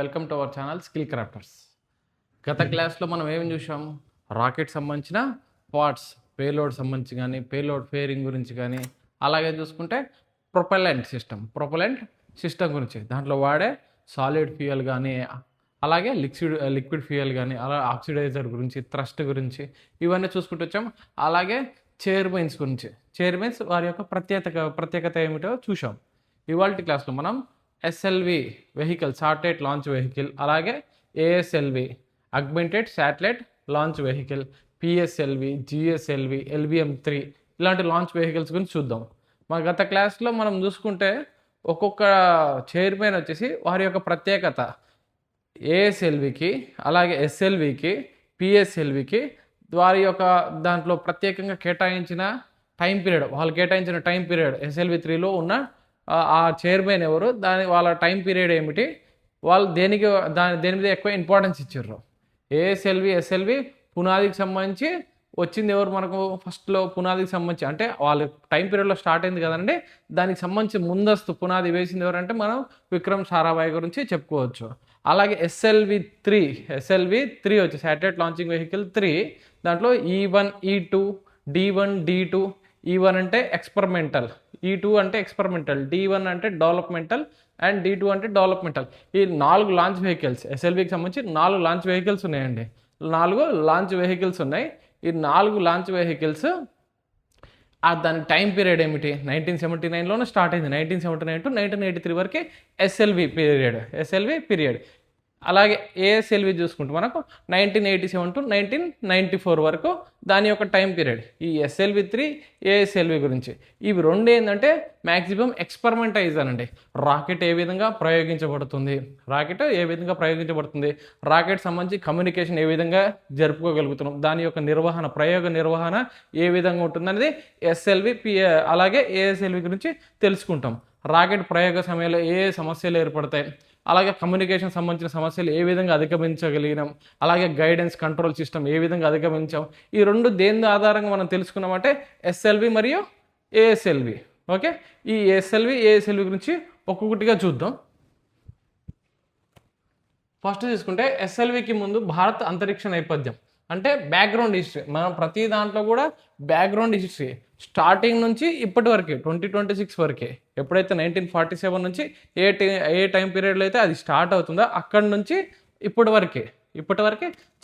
Welcome to our channel skill crafters. గత క్లాస్లో మనం ఏం చూసాం? రాకెట్ సంబంధించిన పార్ట్స్, పేలోడ్ సంబంధించి కానీ, పేలోడ్ ఫేరింగ్ గురించి కానీ, అలాగే చూసుకుంటే ప్రొపెలెంట్ సిస్టమ్ గురించి, దాంట్లో వాడే సాలిడ్ ఫ్యూయల్ కానీ, అలాగే లిక్విడ్ ఫ్యూయల్ కానీ, అలా ఆక్సిడైజర్ గురించి, థ్రస్ట్ గురించి ఇవన్నీ చూసుకుంటూ వచ్చాం. అలాగే చైర్మన్స్ గురించి, చైర్మన్స్ వారి యొక్క ప్రత్యేకత ఏమిటో చూసాం. ఇవాల్టి క్లాస్లో మనం SLV vehicle, satellite launch vehicle, అలాగే ASLV augmented satellite launch vehicle, PSLV, GSLV, LVM-3 ఇలాంటి లాంచ్ వెహికల్స్ గురించి చూద్దాం. మా గత క్లాస్లో మనం చూసుకుంటే ఒక్కొక్క చైర్మన్ వచ్చేసి వారి యొక్క ప్రత్యేకత, ఏఎస్ఎల్వికి, అలాగే ఎస్ఎల్వికి, పిఎస్ఎల్వికి వారి యొక్క దాంట్లో ప్రత్యేకంగా కేటాయించిన టైం పీరియడ్, వాళ్ళు కేటాయించిన టైం పీరియడ్, SLV-3లో ఉన్న ఆ చైర్మన్ ఎవరు, వాళ్ళ టైం పీరియడ్ ఏమిటి, వాళ్ళు దేని మీద ఎక్కువ ఇంపార్టెన్స్ ఇచ్చారు. ఏఎస్ఎల్వి, ఎస్ఎల్వి పునాదికి సంబంధించి వచ్చింది ఎవరు మనకు ఫస్ట్లో? పునాదికి సంబంధించి అంటే వాళ్ళ టైం పీరియడ్లో స్టార్ట్ అయింది కదండి, దానికి సంబంధించి ముందస్తు పునాది వేసింది ఎవరంటే మనం విక్రమ్ సారాభాయ్ గురించి చెప్పుకోవచ్చు. అలాగే ఎస్ఎల్వి-3 వచ్చి శాటిలైట్ లాంచింగ్ వెహికల్ 3, దాంట్లో E1, E2, D1, D2. E1 అంటే ఎక్స్పెరిమెంటల్, E2 అంటే ఎక్స్పెరిమెంటల్, D1 అంటే డెవలప్మెంటల్ అండ్ D2 అంటే డెవలప్మెంటల్. ఈ 4 లాంచ్ వెహికల్స్, ఎస్ఎల్వికి సంబంధించి 4 లాంచ్ వెహికల్స్ ఉన్నాయండి. 4 లాంచ్ వెహికల్స్ ఉన్నాయి. ఈ 4 లాంచ్ వెహికల్స్ దాని టైం పీరియడ్ ఏమిటి? 1979లోనే స్టార్ట్ అయింది. 1979 టు 1983 వరకు ఎస్ఎల్వి పీరియడ్. అలాగే ఏఎస్ఎల్వి చూసుకుంటే మనకు 1987 టు 1994 వరకు దాని యొక్క టైం పీరియడ్. ఈ ఎస్ఎల్వి-3, ఏఎస్ఎల్వి గురించి ఇవి రెండు ఏంటంటే మ్యాక్సిమం ఎక్స్పెరిమెంటైజర్ అండి. రాకెట్ ఏ విధంగా ప్రయోగించబడుతుంది, రాకెట్ సంబంధించి కమ్యూనికేషన్ ఏ విధంగా జరుపుకోగలుగుతున్నాం, దాని యొక్క ప్రయోగ నిర్వహణ ఏ విధంగా ఉంటుందనేది అలాగే ఏఎస్ఎల్వి గురించి తెలుసుకుంటాం. రాకెట్ ప్రయోగ సమయంలో ఏ సమస్యలు ఏర్పడతాయి, అలాగే కమ్యూనికేషన్ సంబంధించిన సమస్యలు ఏ విధంగా అధిగమించగలిగినాం, అలాగే గైడెన్స్ కంట్రోల్ సిస్టమ్ ఏ విధంగా అధిగమించాం, ఈ రెండు దేని ఆధారంగా మనం తెలుసుకున్నామంటే ఎస్ఎల్వి మరియు ఏఎస్ఎల్వి. ఓకే, ఈ ఏఎస్ఎల్వి గురించి ఒక్కొక్కటిగా చూద్దాం. ఫస్ట్ చూసుకుంటే ఎస్ఎల్వికి ముందు భారత్ అంతరిక్ష నేపథ్యం అంటే బ్యాక్గ్రౌండ్ హిస్టరీ. మనం ప్రతి దాంట్లో కూడా బ్యాక్గ్రౌండ్ హిస్టరీ స్టార్టింగ్ నుంచి ఇప్పటి వరకే 2026 వరకే, ఎప్పుడైతే 1947 నుంచి ఏ టైం పీరియడ్లో అయితే అది స్టార్ట్ అవుతుందో అక్కడి నుంచి ఇప్పటి వరకే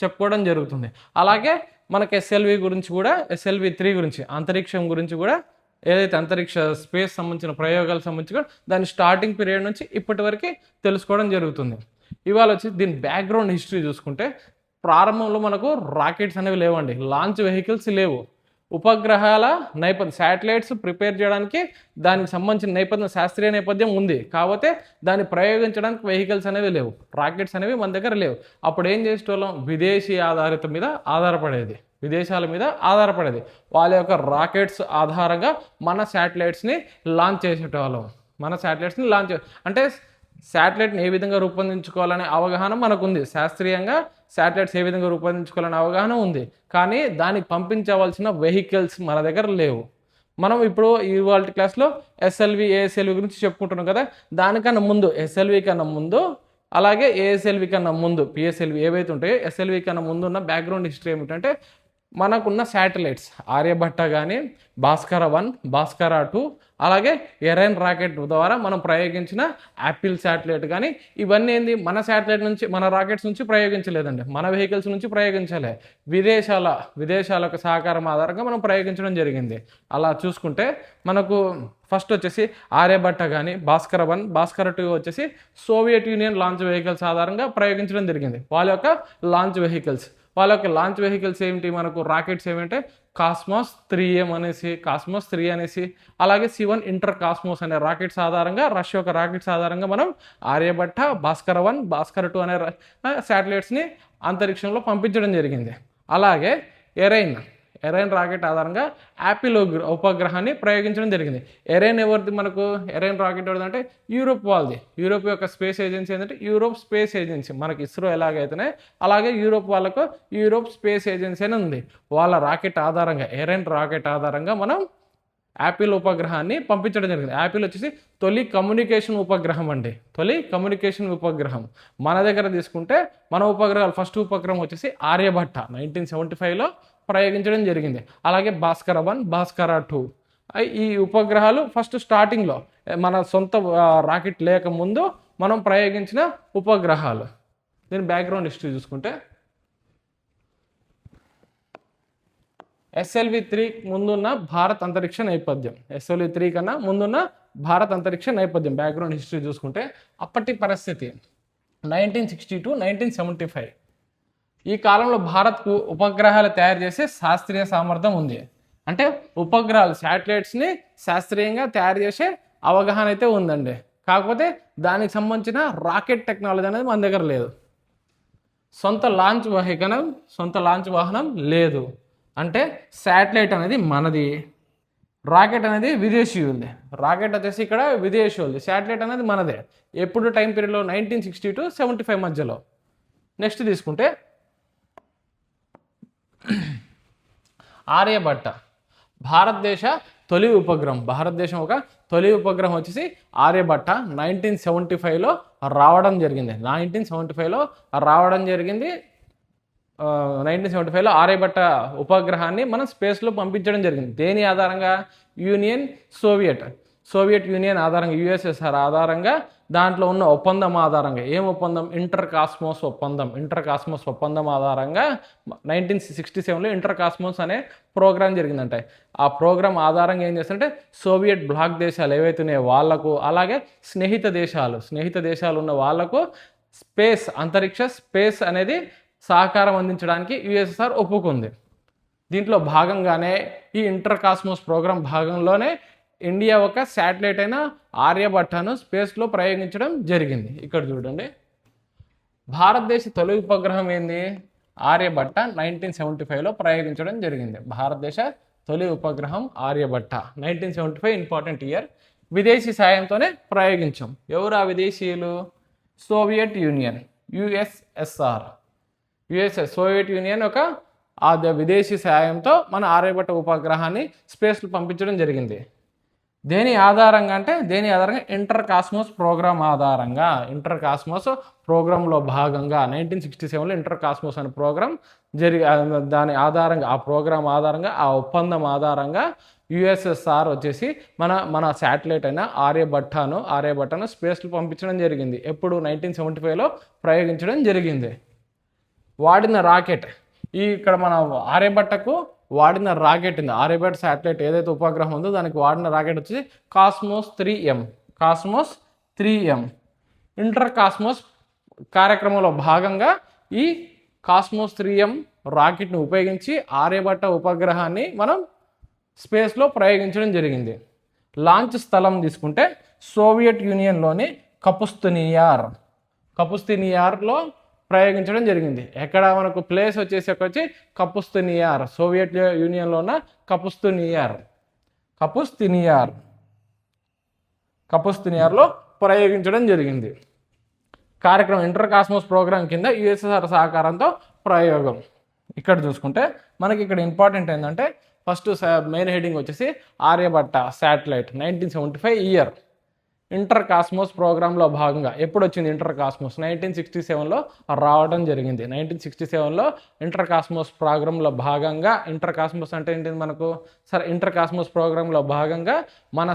చెప్పుకోవడం జరుగుతుంది. అలాగే మనకి ఎస్ఎల్వి-3 గురించి, అంతరిక్షం గురించి కూడా, ఏదైతే అంతరిక్ష స్పేస్ సంబంధించిన ప్రయోగాలకు సంబంధించి కూడా దాని స్టార్టింగ్ పీరియడ్ నుంచి ఇప్పటి వరకు తెలుసుకోవడం జరుగుతుంది. ఇవాళ వచ్చి దీని బ్యాక్గ్రౌండ్ హిస్టరీ చూసుకుంటే ప్రారంభంలో మనకు రాకెట్స్ అనేవి లేవండి, లాంచ్ వెహికల్స్ లేవు. ఉపగ్రహాల శాటిలైట్స్ ప్రిపేర్ చేయడానికి దానికి సంబంధించిన శాస్త్రీయ నేపథ్యం ఉంది, కాకపోతే దాన్ని ప్రయోగించడానికి వెహికల్స్ అనేవి లేవు, రాకెట్స్ అనేవి మన దగ్గర లేవు. అప్పుడు ఏం చేసేటోళ్ళం? విదేశాల మీద ఆధారపడేది. వాళ్ళ యొక్క రాకెట్స్ ఆధారంగా మన శాటిలైట్స్ని లాంచ్ చేసేటోళ్ళం. అంటే శాటిలైట్ని ఏ విధంగా రూపొందించుకోవాలనే అవగాహన మనకుంది, శాస్త్రీయంగా శాటిలైట్స్ ఏ విధంగా రూపొందించుకోవాలనే అవగాహన ఉంది, కానీ దానికి పంపించవలసిన వెహికల్స్ మన దగ్గర లేవు. మనం ఇప్పుడు ఇవాళ క్లాస్లో ఎస్ఎల్వి, ఏఎస్ఎల్వి గురించి చెప్పుకుంటున్నాం కదా, దానికన్నా ముందు ఎస్ఎల్వి కన్నా ముందు, అలాగే ఏఎస్ఎల్వి కన్నా ముందు పిఎస్ఎల్వి ఏవైతే ఉంటాయో ఎస్ఎల్వి కన్నా ముందు ఉన్న బ్యాక్గ్రౌండ్ హిస్టరీ ఏమిటంటే మనకున్న శాటిలైట్స్ ఆర్యభట్ట కానీ, భాస్కర-1, భాస్కర-2, అలాగే ఎరైన్ రాకెట్ ద్వారా మనం ప్రయోగించిన యాపిల్ శాటిలైట్ కానీ, ఇవన్నీ ఏంది మన రాకెట్స్ నుంచి ప్రయోగించలేదండి, మన వెహికల్స్ నుంచి ప్రయోగించలే, విదేశాల యొక్క సహకారం ఆధారంగా మనం ప్రయోగించడం జరిగింది. అలా చూసుకుంటే మనకు ఫస్ట్ వచ్చేసి ఆర్యభట్ట కానీ, భాస్కర-1, భాస్కర-2 వచ్చేసి సోవియట్ యూనియన్ లాంచ్ వెహికల్స్ ఆధారంగా ప్రయోగించడం జరిగింది. వాళ్ళ యొక్క లాంచ్ వెహికల్స్ ఏమిటి, మనకు రాకెట్స్ ఏమంటే కాస్మోస్ 3 అనేసి, అలాగే C1 ఇంటర్ కాస్మోస్ అనే రాకెట్స్ ఆధారంగా, రష్యా యొక్క రాకెట్స్ ఆధారంగా మనం ఆర్యభట్ట, భాస్కర-1, భాస్కర-2 అనే శాటిలైట్స్ని అంతరిక్షంలో పంపించడం జరిగింది. అలాగే ఎరైన్ రాకెట్ ఆధారంగా యాపిల్ ఉపగ్రహాన్ని ప్రయోగించడం జరిగింది. ఎరైన్ రాకెట్ ఎవరిదంటే యూరోప్ యొక్క స్పేస్ ఏజెన్సీ ఏంటంటే యూరోప్ స్పేస్ ఏజెన్సీ. మనకి ఇస్రో ఎలాగైతేనే అలాగే యూరోప్ స్పేస్ ఏజెన్సీ అని ఉంది. వాళ్ళ ఎరైన్ రాకెట్ ఆధారంగా మనం యాపిల్ ఉపగ్రహాన్ని పంపించడం జరిగింది. యాపిల్ వచ్చేసి తొలి కమ్యూనికేషన్ ఉపగ్రహం అండి, తొలి కమ్యూనికేషన్ ఉపగ్రహం. మన దగ్గర తీసుకుంటే మన ఉపగ్రహాలు ఫస్ట్ ఉపగ్రహం వచ్చేసి ఆర్యభట్ట 1975లో ప్రయోగించడం జరిగింది. అలాగే భాస్కర 1, భాస్కర 2 ఈ ఉపగ్రహాలు ఫస్ట్ స్టార్టింగ్లో మన సొంత రాకెట్ లేకముందు మనం ప్రయోగించిన ఉపగ్రహాలు. దీని బ్యాక్గ్రౌండ్ హిస్టరీ చూసుకుంటే SLV-3 ముందున్న భారత్ అంతరిక్ష నేపథ్యం, SLV-3 కన్నా ముందున్న భారత్ అంతరిక్ష నేపథ్యం బ్యాక్గ్రౌండ్ హిస్టరీ చూసుకుంటే అప్పటి పరిస్థితి 1960 to 1975. ఈ కాలంలో భారత్కు ఉపగ్రహాలు తయారు చేసే శాస్త్రీయ సామర్థ్యం ఉంది. అంటే ఉపగ్రహాలు శాటిలైట్స్ని శాస్త్రీయంగా తయారు చేసే అవగాహన అయితే ఉందండి. కాకపోతే దానికి సంబంధించిన రాకెట్ టెక్నాలజీ అనేది మన దగ్గర లేదు. సొంత లాంచ్ వాహనం లేదు. అంటే శాటిలైట్ అనేది మనది, రాకెట్ అనేది విదేశీ ఉంది. రాకెట్ వచ్చేసి ఇక్కడ విదేశీ ఉంది, శాటిలైట్ అనేది మనదే. ఎప్పుడు టైం పీరియడ్లో 1960 to 75 మధ్యలో. నెక్స్ట్ తీసుకుంటే ఆర్యభట్ట భారతదేశ తొలి ఉపగ్రహం. భారతదేశం ఒక తొలి ఉపగ్రహం వచ్చేసి ఆర్యభట్ట 1975లో రావడం జరిగింది. 1975లో ఆర్యభట్ట ఉపగ్రహాన్ని మనం స్పేస్లో పంపించడం జరిగింది. దేని ఆధారంగా? సోవియట్ యూనియన్ ఆధారంగా, USSR ఆధారంగా, దాంట్లో ఉన్న ఒప్పందం ఆధారంగా. ఏం ఒప్పందం? ఇంటర్ కాస్మోస్ ఒప్పందం ఆధారంగా 1967లో ఇంటర్ కాస్మోస్ అనే ప్రోగ్రాం జరిగిందంటే ఆ ప్రోగ్రాం ఆధారంగా ఏం చేస్తుంటే సోవియట్ బ్లాక్ దేశాలు ఏవైతే ఉన్నాయో వాళ్లకు, అలాగే స్నేహిత దేశాలు ఉన్న వాళ్లకు అంతరిక్ష స్పేస్ అనేది సహకారం అందించడానికి USSR ఒప్పుకుంది. దీంట్లో భాగంగానే ఈ ఇంటర్ కాస్మోస్ ప్రోగ్రాం భాగంలోనే ఇండియా ఒక శాటిలైట్ అయిన ఆర్యభట్టను స్పేస్లో ప్రయోగించడం జరిగింది. ఇక్కడ చూడండి, భారతదేశ తొలి ఉపగ్రహం ఏంది? ఆర్యభట్ట 1975లో ప్రయోగించడం జరిగింది. భారతదేశ తొలి ఉపగ్రహం ఆర్యభట్ట 1975 ఇంపార్టెంట్ ఇయర్. విదేశీ సాయంతోనే ప్రయోగించాం. ఎవరు ఆ విదేశీయులు? సోవియట్ యూనియన్, సోవియట్ యూనియన్ ఒక విదేశీ సాయంతో మన ఆర్యభట్ట ఉపగ్రహాన్ని స్పేస్లో పంపించడం జరిగింది. దేని ఆధారంగా ఇంటర్ కాస్మోస్ ప్రోగ్రాంలో భాగంగా 1967లో ఇంటర్ కాస్మోస్ అనే ప్రోగ్రాం దాని ఆధారంగా, ఆ ప్రోగ్రాం ఆధారంగా, ఆ ఒప్పందం ఆధారంగా USSR వచ్చేసి మన శాటిలైట్ అయిన ఆర్యభట్టను స్పేస్లో పంపించడం జరిగింది. ఎప్పుడు? 1975లో ప్రయోగించడం జరిగింది. వాడిన రాకెట్, ఇక్కడ మన ఆర్యభట్టకు వాడిన రాకెట్ ఉంది. ఆర్యభట్ట శాటిలైట్ ఏదైతే ఉపగ్రహం ఉందో దానికి వాడిన రాకెట్ వచ్చి కాస్మోస్ 3M. ఇంటర్ కాస్మోస్ కార్యక్రమంలో భాగంగా ఈ కాస్మోస్ 3M రాకెట్ని ఉపయోగించి ఆర్యభట్ట ఉపగ్రహాన్ని మనం స్పేస్లో ప్రయోగించడం జరిగింది. లాంచ్ స్థలం తీసుకుంటే సోవియట్ యూనియన్లోని కపుస్తీనియార్లో ప్రయోగించడం జరిగింది. ఎక్కడ మనకు ప్లేస్ వచ్చి కపుస్తీనియార్, సోవియట్ యూనియన్లో ఉన్న కపుస్తీనియార్లో ప్రయోగించడం జరిగింది. కార్యక్రమం ఇంటర్ కాస్మోస్ ప్రోగ్రాం కింద USSR సహకారంతో ప్రయోగం. ఇక్కడ చూసుకుంటే మనకి ఇక్కడ ఇంపార్టెంట్ ఏంటంటే ఫస్ట్ మెయిన్ హెడింగ్ వచ్చేసి Aryabhata satellite 1975 year. Intercosmos ప్రోగ్రాంలో భాగంగా ఎప్పుడు వచ్చింది ఇంటర్ కాస్మోస్? 1967లో రావడం జరిగింది. 1967లో ఇంటర్ కాస్మోస్ ప్రోగ్రాంలో భాగంగా, ఇంటర్ కాస్మోస్ అంటే ఏంటిది మనకు? ఇంటర్ కాస్మోస్ ప్రోగ్రాంలో భాగంగా మన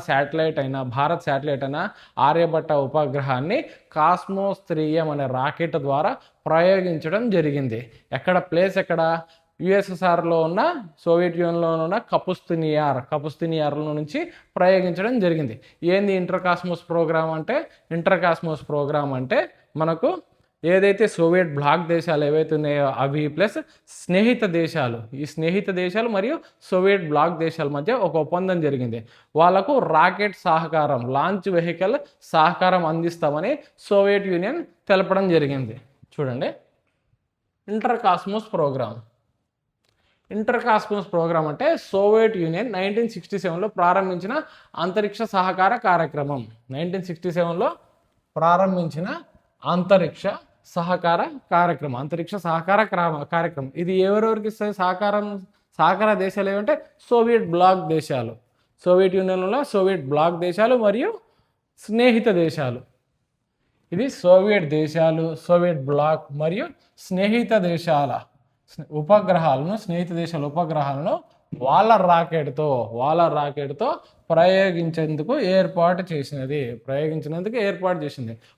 భారత్ శాటిలైట్ అయిన ఆర్యభట్ట ఉపగ్రహాన్ని కాస్మోస్ 3M అనే రాకెట్ ద్వారా ప్రయోగించడం జరిగింది. ప్లేస్ ఎక్కడ? USSRలో ఉన్న, సోవియట్ యూనియన్లో ఉన్న కపుస్తీనియార్ల నుంచి ప్రయోగించడం జరిగింది. ఏంది ఇంటర్ కాస్మోస్ ప్రోగ్రామ్ అంటే మనకు ఏదైతే సోవియట్ బ్లాక్ దేశాలు ఏవైతే ఉన్నాయో అవి ప్లస్ స్నేహిత దేశాలు మరియు సోవియట్ బ్లాక్ దేశాల మధ్య ఒక ఒప్పందం జరిగింది. వాళ్లకు రాకెట్ సహకారం, లాంచ్ వెహికల్ సహకారం అందిస్తామని సోవియట్ యూనియన్ తెలపడం జరిగింది. చూడండి, ఇంటర్ కాస్మోస్ ప్రోగ్రామ్ అంటే సోవియట్ యూనియన్ 1967లో ప్రారంభించిన అంతరిక్ష సహకార కార్యక్రమం. 1967లో ప్రారంభించిన అంతరిక్ష సహకార కార్యక్రమం. ఇది ఎవరెవరికి ఇస్తుంది సహకార దేశాలు ఏమంటే సోవియట్ బ్లాక్ దేశాలు. సోవియట్ యూనియన్లో సోవియట్ బ్లాక్ దేశాలు మరియు స్నేహిత దేశాలు. ఇది సోవియట్ దేశాలు, సోవియట్ బ్లాక్ మరియు స్నేహిత దేశాల ఉపగ్రహాలను, స్నేహిత దేశాల ఉపగ్రహాలను వాళ్ళ రాకెట్తో ప్రయోగించేందుకు ఏర్పాటు చేసింది.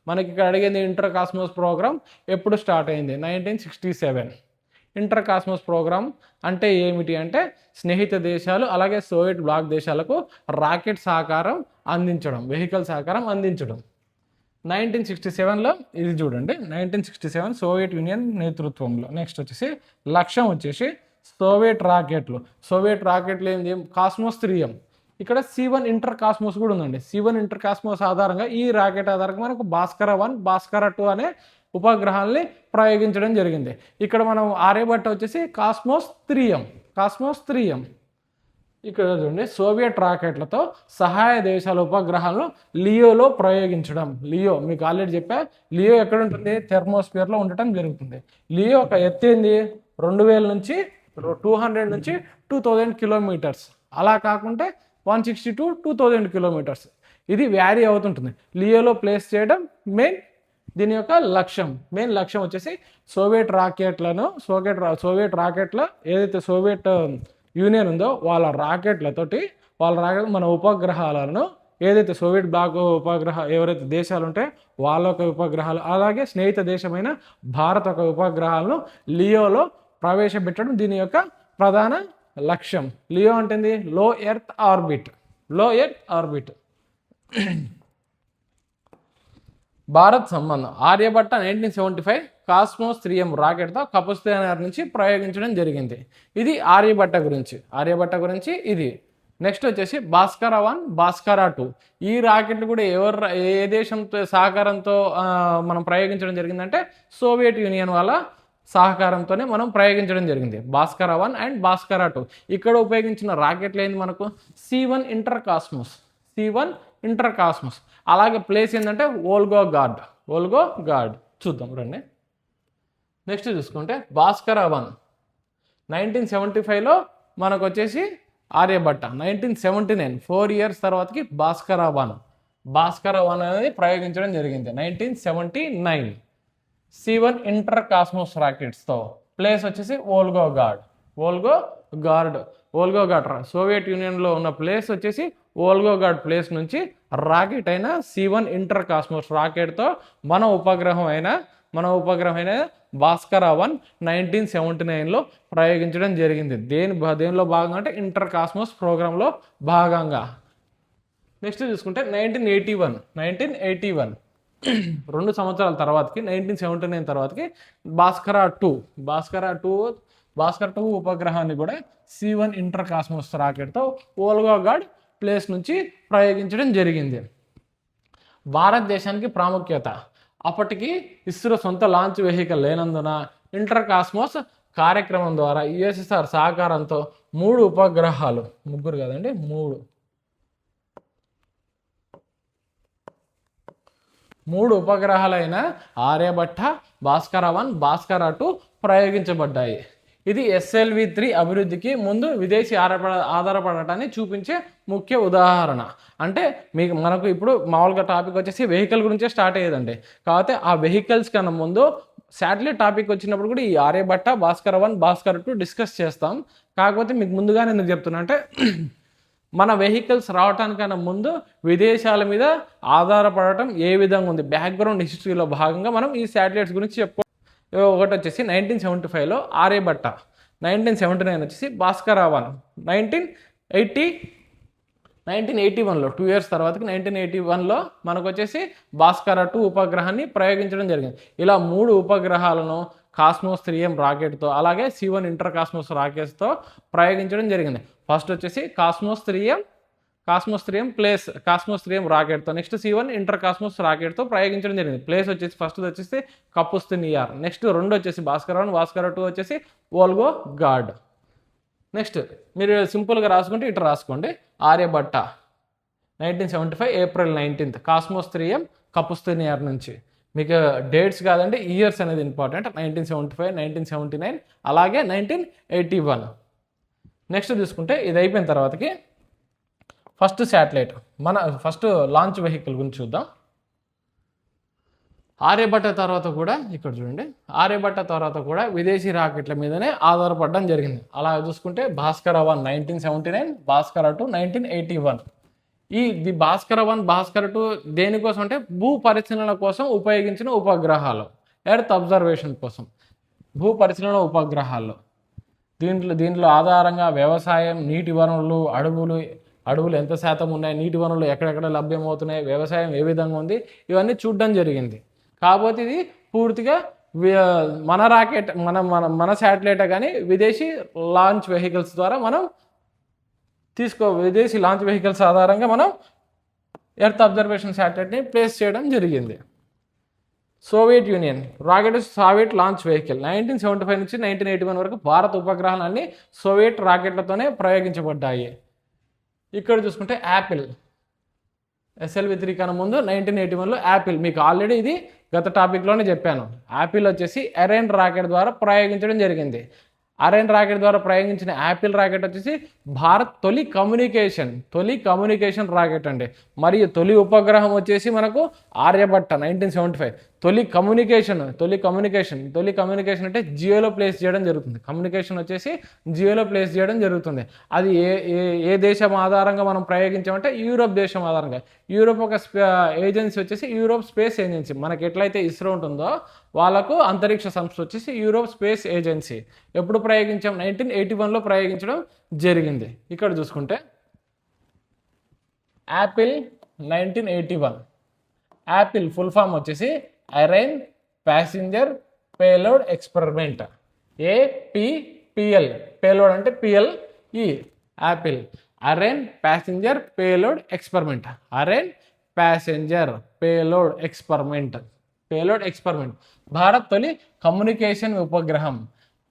మనకి ఇక్కడ అడిగింది ఇంటర్ కాస్మోస్ ప్రోగ్రామ్ ఎప్పుడు స్టార్ట్ అయింది? 1967. ఇంటర్ కాస్మోస్ ప్రోగ్రామ్ అంటే ఏమిటి అంటే స్నేహిత దేశాలు అలాగే సోవియట్ బ్లాక్ దేశాలకు రాకెట్ సహకారం అందించడం, వెహికల్ సహకారం అందించడం. 1967లో ఇది చూడండి, 1967 సోవియట్ యూనియన్ నేతృత్వంలో. నెక్స్ట్ వచ్చేసి లక్ష్యం వచ్చేసి సోవియట్ రాకెట్లు ఏంటి? Cosmos 3M. ఇక్కడ C1 ఇంటర్ కాస్మోస్ కూడా ఉందండి. C1 ఇంటర్ కాస్మోస్ ఆధారంగా ఈ రాకెట్ ఆధారంగా మనకు భాస్కర 1, భాస్కర 2 అనే ఉపగ్రహాల్ని ప్రయోగించడం జరిగింది. ఇక్కడ మనం ఆర్యభట్ట వచ్చేసి కాస్మోస్ 3M. ఇక్కడ చూడండి, సోవియట్ రాకెట్లతో సహాయ దేశాల ఉపగ్రహాలను లియోలో ప్రయోగించడం. లియో మీకు ఆల్రెడీ చెప్పా, లియో ఎక్కడ ఉంటుంది? థెర్మోస్ఫియర్లో ఉండటం జరుగుతుంది. లియో ఒక ఎత్తు ఏంది? 2000 నుంచి 200 నుంచి 2000 కిలోమీటర్స్, అలా కాకుంటే 160 to 2000 కిలోమీటర్స్. ఇది వ్యారీ అవుతుంటుంది. లియోలో ప్లేస్ చేయడం దీని యొక్క మెయిన్ లక్ష్యం వచ్చేసి సోవియట్ రాకెట్ల ఏదైతే సోవియట్ యూనియన్ ఉందో వాళ్ళ రాకెట్ మన ఉపగ్రహాలను, ఏదైతే సోవియట్ బ్లాక్ ఎవరైతే దేశాలు ఉంటే వాళ్ళ యొక్క ఉపగ్రహాలు, అలాగే స్నేహిత దేశమైన భారత్ యొక్క ఉపగ్రహాలను లియోలో ప్రవేశపెట్టడం దీని యొక్క ప్రధాన లక్ష్యం. లియో అంటే లో ఎర్త్ ఆర్బిట్. భారత్ సంబంధం. ఆర్యభట్ట 1975 కాస్మోస్ 3M రాకెట్తో కపుస్తేనర్ నుంచి ప్రయోగించడం జరిగింది. ఇది ఆర్యభట్ట గురించి ఇది. నెక్స్ట్ వచ్చేసి భాస్కర 1, భాస్కర 2. ఈ రాకెట్లు కూడా ఏ దేశంతో సహకారంతో మనం ప్రయోగించడం జరిగిందంటే సోవియట్ యూనియన్ వాళ్ళ సహకారంతోనే మనం ప్రయోగించడం జరిగింది. భాస్కర 1 అండ్ భాస్కర 2. ఇక్కడ ఉపయోగించిన రాకెట్లు ఏంది మనకు? C1 inter cosmos. అలాగే ప్లేస్ ఏంటంటే వోల్గో గార్డ్. చూద్దాం రండి. నెక్స్ట్ చూసుకుంటే భాస్కర 1 1975లో మనకు వచ్చేసి ఆర్యభట్ట. 1979 4 years తర్వాతకి భాస్కర 1 అనేది ప్రయోగించడం జరిగింది. 1979 C1 ఇంటర్ కాస్మోస్ రాకెట్స్తో. ప్లేస్ వచ్చేసి వోల్గో గార్డ్. సోవియట్ యూనియన్లో ఉన్న ప్లేస్ వచ్చేసి వోల్గో గార్డ్ ప్లేస్ నుంచి రాకెట్ అయిన C1 ఇంటర్ కాస్మోస్ రాకెట్తో మన ఉపగ్రహం అయిన భాస్కర 1 1979లో ప్రయోగించడం జరిగింది. దేనిలో భాగంగా అంటే ఇంటర్ కాస్మోస్ ప్రోగ్రాంలో భాగంగా. నెక్స్ట్ చూసుకుంటే 1981 2 సంవత్సరాల తర్వాతకి 1979 తర్వాతకి భాస్కర 2 ఉపగ్రహాన్ని కూడా C1 ఇంటర్ కాస్మోస్ రాకెట్తో వోల్గో గార్డ్ ప్లేస్ నుంచి ప్రయోగించడం జరిగింది. భారతదేశానికి ప్రాముఖ్యత. అప్పటికి ఇస్రో సొంత లాంచ్ వెహికల్ లేనందున ఇంటర్ కాస్మోస్ కార్యక్రమం ద్వారా USSR సహకారంతో 3 ఉపగ్రహాలు, 3 ఉపగ్రహాలైన ఆర్యభట్ట, భాస్కర 1, భాస్కర 2 ప్రయోగించబడ్డాయి. ఇది SLV-3 అభివృద్ధికి ముందు విదేశీ ఆధారపడటాన్ని చూపించే ముఖ్య ఉదాహరణ. అంటే మనకు ఇప్పుడు మామూలుగా టాపిక్ వచ్చేసి వెహికల్ గురించే స్టార్ట్ అయ్యేదండి. కాకపోతే ఆ వెహికల్స్ కన్నా ముందు శాటిలైట్ టాపిక్ వచ్చినప్పుడు కూడా ఈ ఆర్యభట్ట, భాస్కర 1, భాస్కర 2 డిస్కస్ చేస్తాం. కాకపోతే మీకు ముందుగానే ఎందుకు చెప్తున్నా అంటే మన వెహికల్స్ రావటానికన్నా ముందు విదేశాల మీద ఆధారపడటం ఏ విధంగా ఉంది, బ్యాక్గ్రౌండ్ హిస్టరీలో భాగంగా మనం ఈ శాటిలైట్స్ గురించి ఒకటి వచ్చేసి 1975లో ఆర్యభట్ట, 1979 వచ్చేసి భాస్కర 1, 1981లో 2 years తర్వాతకి 1981లో మనకు వచ్చేసి భాస్కర 2 ఉపగ్రహాన్ని ప్రయోగించడం జరిగింది. ఇలా 3 ఉపగ్రహాలను కాస్మోస్ 3M రాకెట్తో అలాగే C1 ఇంటర్ కాస్మోస్ రాకెట్స్తో ప్రయోగించడం జరిగింది. ఫస్ట్ వచ్చేసి కాస్మోస్ 3M రాకెట్తో, నెక్స్ట్ C1 ఇంటర్ కాస్మోస్ రాకెట్తో ప్రయోగించడం జరిగింది. ప్లేస్ వచ్చేసి ఫస్ట్ వచ్చేసి కపుస్తేనియర్, నెక్స్ట్ 2 వచ్చేసి భాస్కర 1, భాస్కర 2 వచ్చేసి వోల్గో గార్డ్. నెక్స్ట్ మీరు సింపుల్గా రాసుకుంటే ఇట్లా రాసుకోండి. Aryabhata 1975 April 19th cosmos 3M కపుస్తేనియర్ నుంచి. మీకు డేట్స్ కాదండి, ఇయర్స్ అనేది ఇంపార్టెంట్. 1975, 1979 అలాగే 1981. నెక్స్ట్ చూసుకుంటే ఇది అయిపోయిన తర్వాతకి ఫస్ట్ శాటిలైట్ మన ఫస్ట్ లాంచ్ వెహికల్ గురించి చూద్దాం. ఆర్యభట్ట తర్వాత కూడా ఇక్కడ చూడండి, ఆర్యభట్ట తర్వాత కూడా విదేశీ రాకెట్ల మీదనే ఆధారపడడం జరిగింది. అలా చూసుకుంటే భాస్కర 1 1979, భాస్కర 2 1981. ది భాస్కర 1, భాస్కర 2 దేనికోసం అంటే భూ పరిశీలన కోసం ఉపయోగించిన ఉపగ్రహాలు, ఎర్త్ అబ్జర్వేషన్ కోసం భూ పరిశీలన ఉపగ్రహాలు. దీంట్లో ఆధారంగా వ్యవసాయం, నీటి వనరులు, అడవులు ఎంత శాతం ఉన్నాయి, నీటి వనరులు ఎక్కడెక్కడ లభ్యమవుతున్నాయి, వ్యవసాయం ఏ విధంగా ఉంది, ఇవన్నీ చూడడం జరిగింది. కాకపోతే ఇది పూర్తిగా మన రాకెట్ మన శాటిలైట్ కానీ విదేశీ లాంచ్ వెహికల్స్ ద్వారా మనం విదేశీ లాంచ్ వెహికల్స్ ఆధారంగా మనం ఎర్త్ అబ్జర్వేషన్ శాటిలైట్ని ప్లేస్ చేయడం జరిగింది. Soviet union rocket Soviet launch vehicle 1975 నుంచి 1981 వరకు భారత ఉపగ్రహాలన్నీ సోవియట్ రాకెట్లతోనే ప్రయోగించబడ్డాయి. ఇక్కడ చూసుకుంటే యాపిల్ SLV-3 కన్నా ముందు 1981లో యాపిల్, మీకు ఆల్రెడీ ఇది గత టాపిక్లోనే చెప్పాను. యాపిల్ వచ్చేసి అరైన్ రాకెట్ ద్వారా ప్రయోగించడం జరిగింది. అరైన్ రాకెట్ ద్వారా ప్రయోగించిన యాపిల్ రాకెట్ వచ్చేసి భారత్ తొలి కమ్యూనికేషన్ రాకెట్ అండి. మరియు తొలి ఉపగ్రహం వచ్చేసి మనకు ఆర్యభట్ట 1975. తొలి కమ్యూనికేషన్ అంటే జియోలో ప్లేస్ చేయడం జరుగుతుంది. కమ్యూనికేషన్ వచ్చేసి జియోలో ప్లేస్ చేయడం జరుగుతుంది. అది ఏ దేశం ఆధారంగా మనం ప్రయోగించామంటే యూరోప్ దేశం ఆధారంగా. యూరోప్ ఒక ఏజెన్సీ వచ్చేసి యూరోప్ స్పేస్ ఏజెన్సీ. మనకి ఎట్లయితే ఇస్రో ఉంటుందో వాళ్ళకు అంతరిక్ష సంస్థ వచ్చేసి యూరోప్ స్పేస్ ఏజెన్సీ. ఎప్పుడు ప్రయోగించాం? 1981లో ప్రయోగించడం జరిగింది. ఇక్కడ చూసుకుంటే యాపిల్ 1981. యాపిల్ ఫుల్ ఫామ్ వచ్చేసి Ariane passenger payload experiment, APPL. Payload అంటే PLE. APPLE Ariane passenger payload experiment, Ariane passenger payload experiment. Bharat తొలి కమ్యూనికేషన్ ఉపగ్రహం.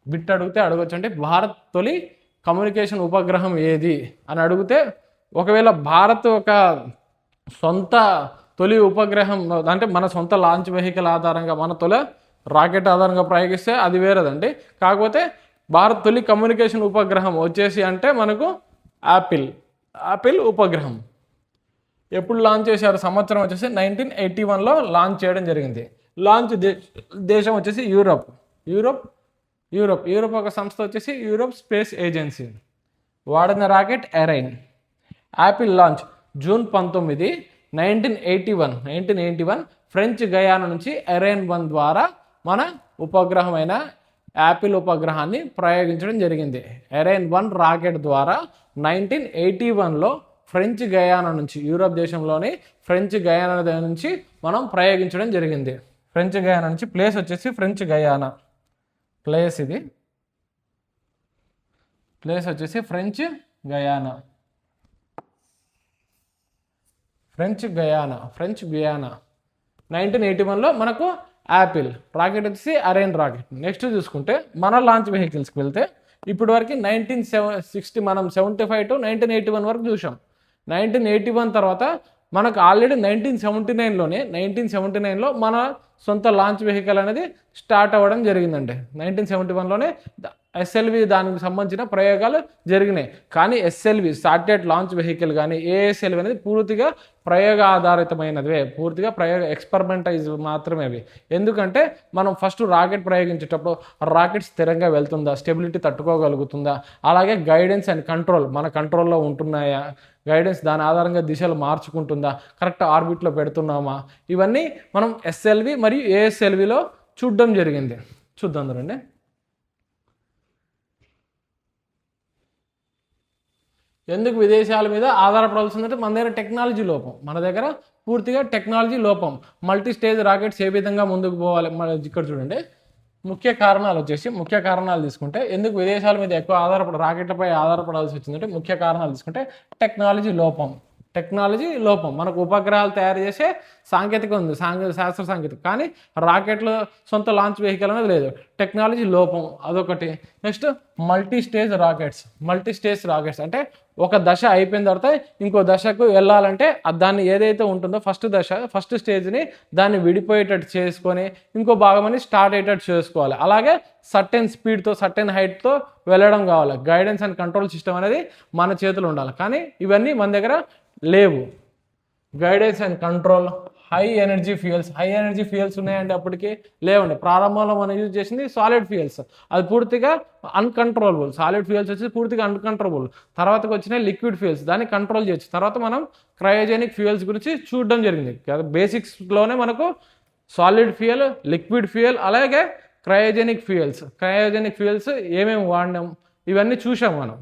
బిట్ అడిగితే అడగచ్చు అంటే భారత్ తొలి కమ్యూనికేషన్ ఉపగ్రహం ఏది అని అడిగితే, ఒకవేళ భారత్ ఒక సొంత తొలి ఉపగ్రహం అంటే మన సొంత లాంచ్ వెహికల్ ఆధారంగా మన తొలి రాకెట్ ఆధారంగా ప్రయోగిస్తే అది వేరేదండి. కాకపోతే భారత్ తొలి కమ్యూనికేషన్ ఉపగ్రహం వచ్చేసి అంటే మనకు యాపిల్ ఉపగ్రహం. ఎప్పుడు లాంచ్ చేశారు? సంవత్సరం వచ్చేసి 1981లో లాంచ్ చేయడం జరిగింది. లాంచ్ దేశం వచ్చేసి యూరోప్ ఒక సంస్థ వచ్చేసి యూరోప్ స్పేస్ ఏజెన్సీ. వాడిన rocket Ariane. APPLE launch June 19, 1981 French Guiana నుంచి అరైన్ 1 ద్వారా మన ఉపగ్రహమైన యాపిల్ ఉపగ్రహాన్ని ప్రయోగించడం జరిగింది. అరైన్ 1 రాకెట్ ద్వారా 1981లో ఫ్రెంచ్ గయానా నుంచి, యూరోప్ దేశంలోని ఫ్రెంచ్ గయానా నుంచి మనం ప్రయోగించడం జరిగింది. ఫ్రెంచ్ గయానా నుంచి ప్లేస్ వచ్చేసి ఫ్రెంచ్ గయానా. ప్లేస్ వచ్చేసి ఫ్రెంచ్ గయానా. 1981లో మనకు యాపిల్ రాకెట్ వచ్చేసి అరైన్ రాకెట్. నెక్స్ట్ చూసుకుంటే మన లాంచ్ వెహికల్స్కి వెళ్తే ఇప్పటి వరకు 1960 మనం 75 to 1981 వరకు చూసాం. 1981 తర్వాత మనకు ఆల్రెడీ 1979లో మన సొంత లాంచ్ వెహికల్ అనేది స్టార్ట్ అవ్వడం జరిగిందండి. 1971లోనే SLV దానికి సంబంధించిన ప్రయోగాలు జరిగినాయి. కానీ SLV శాటిలైట్ లాంచ్ వెహికల్ కానీ ASLV అనేది పూర్తిగా ప్రయోగ ఆధారితమైనవే, పూర్తిగా ఎక్స్పెరిమెంటైజ్ మాత్రమే అవి. ఎందుకంటే మనం ఫస్ట్ రాకెట్ ప్రయోగించేటప్పుడు రాకెట్ స్థిరంగా వెళ్తుందా, స్టెబిలిటీ తట్టుకోగలుగుతుందా, అలాగే గైడెన్స్ అండ్ కంట్రోల్ మన కంట్రోల్లో ఉంటున్నాయా, గైడెన్స్ దాని ఆధారంగా దిశలు మార్చుకుంటుందా, కరెక్ట్ ఆర్బిట్లో పెడుతున్నామా, ఇవన్నీ మనం SLV మరియు ASLVలో చూడడం జరిగింది. చూద్దాం రండి. ఎందుకు విదేశాల మీద ఆధారపడాల్సిందంటే మన దగ్గర టెక్నాలజీ లోపం, మన దగ్గర పూర్తిగా టెక్నాలజీ లోపం. మల్టీ స్టేజ్ రాకెట్స్ ఏ విధంగా ముందుకు పోవాలి, ఇక్కడ చూడండి. ముఖ్య కారణాలు తీసుకుంటే ఎందుకు విదేశాల మీద ఎక్కువ రాకెట్లపై ఆధారపడాల్సి వచ్చిందంటే ముఖ్య కారణాలు తీసుకుంటే టెక్నాలజీ లోపం. మనకు ఉపగ్రహాలు తయారు చేసే సాంకేతిక ఉంది, శాస్త్ర సాంకేతిక, కానీ రాకెట్లు సొంత లాంచ్ వెహికల్ అనేది లేదు. టెక్నాలజీ లోపం అదొకటి. నెక్స్ట్ మల్టీ స్టేజ్ రాకెట్స్ అంటే ఒక దశ అయిపోయిన తర్వాత ఇంకో దశకు వెళ్ళాలంటే దాన్ని ఏదైతే ఉంటుందో ఫస్ట్ స్టేజ్ని దాన్ని విడిపోయేటట్టు చేసుకొని ఇంకో భాగమని స్టార్ట్ అయ్యేటట్టు చేసుకోవాలి. అలాగే సర్టెన్ స్పీడ్తో సర్టెన్ హైట్తో వెళ్ళడం కావాలి. గైడెన్స్ అండ్ కంట్రోల్ సిస్టమ్ అనేది మన చేతులు ఉండాలి. కానీ ఇవన్నీ మన దగ్గర లేవు. Guidance and control, high energy fuels ఉన్నాయండి అప్పటికి లేవండి. ప్రారంభంలో మనం యూజ్ చేసింది సాలిడ్ ఫ్యూయల్స్, అది పూర్తిగా అన్కంట్రోలబుల్. సాలిడ్ ఫ్యూయల్స్ వచ్చి పూర్తిగా అన్కంట్రోలబుల్. తర్వాతకు వచ్చిన లిక్విడ్ ఫ్యూయల్స్, దాన్ని కంట్రోల్ చేయొచ్చు. తర్వాత మనం క్రయోజెనిక్ ఫ్యూయల్స్ గురించి చూడడం జరిగింది. బేసిక్స్లోనే మనకు సాలిడ్ ఫ్యూయల్, లిక్విడ్ ఫ్యూయల్, అలాగే క్రయోజెనిక్ ఫ్యూయల్స్ ఏమేమి వాడినాం ఇవన్నీ చూసాం మనం.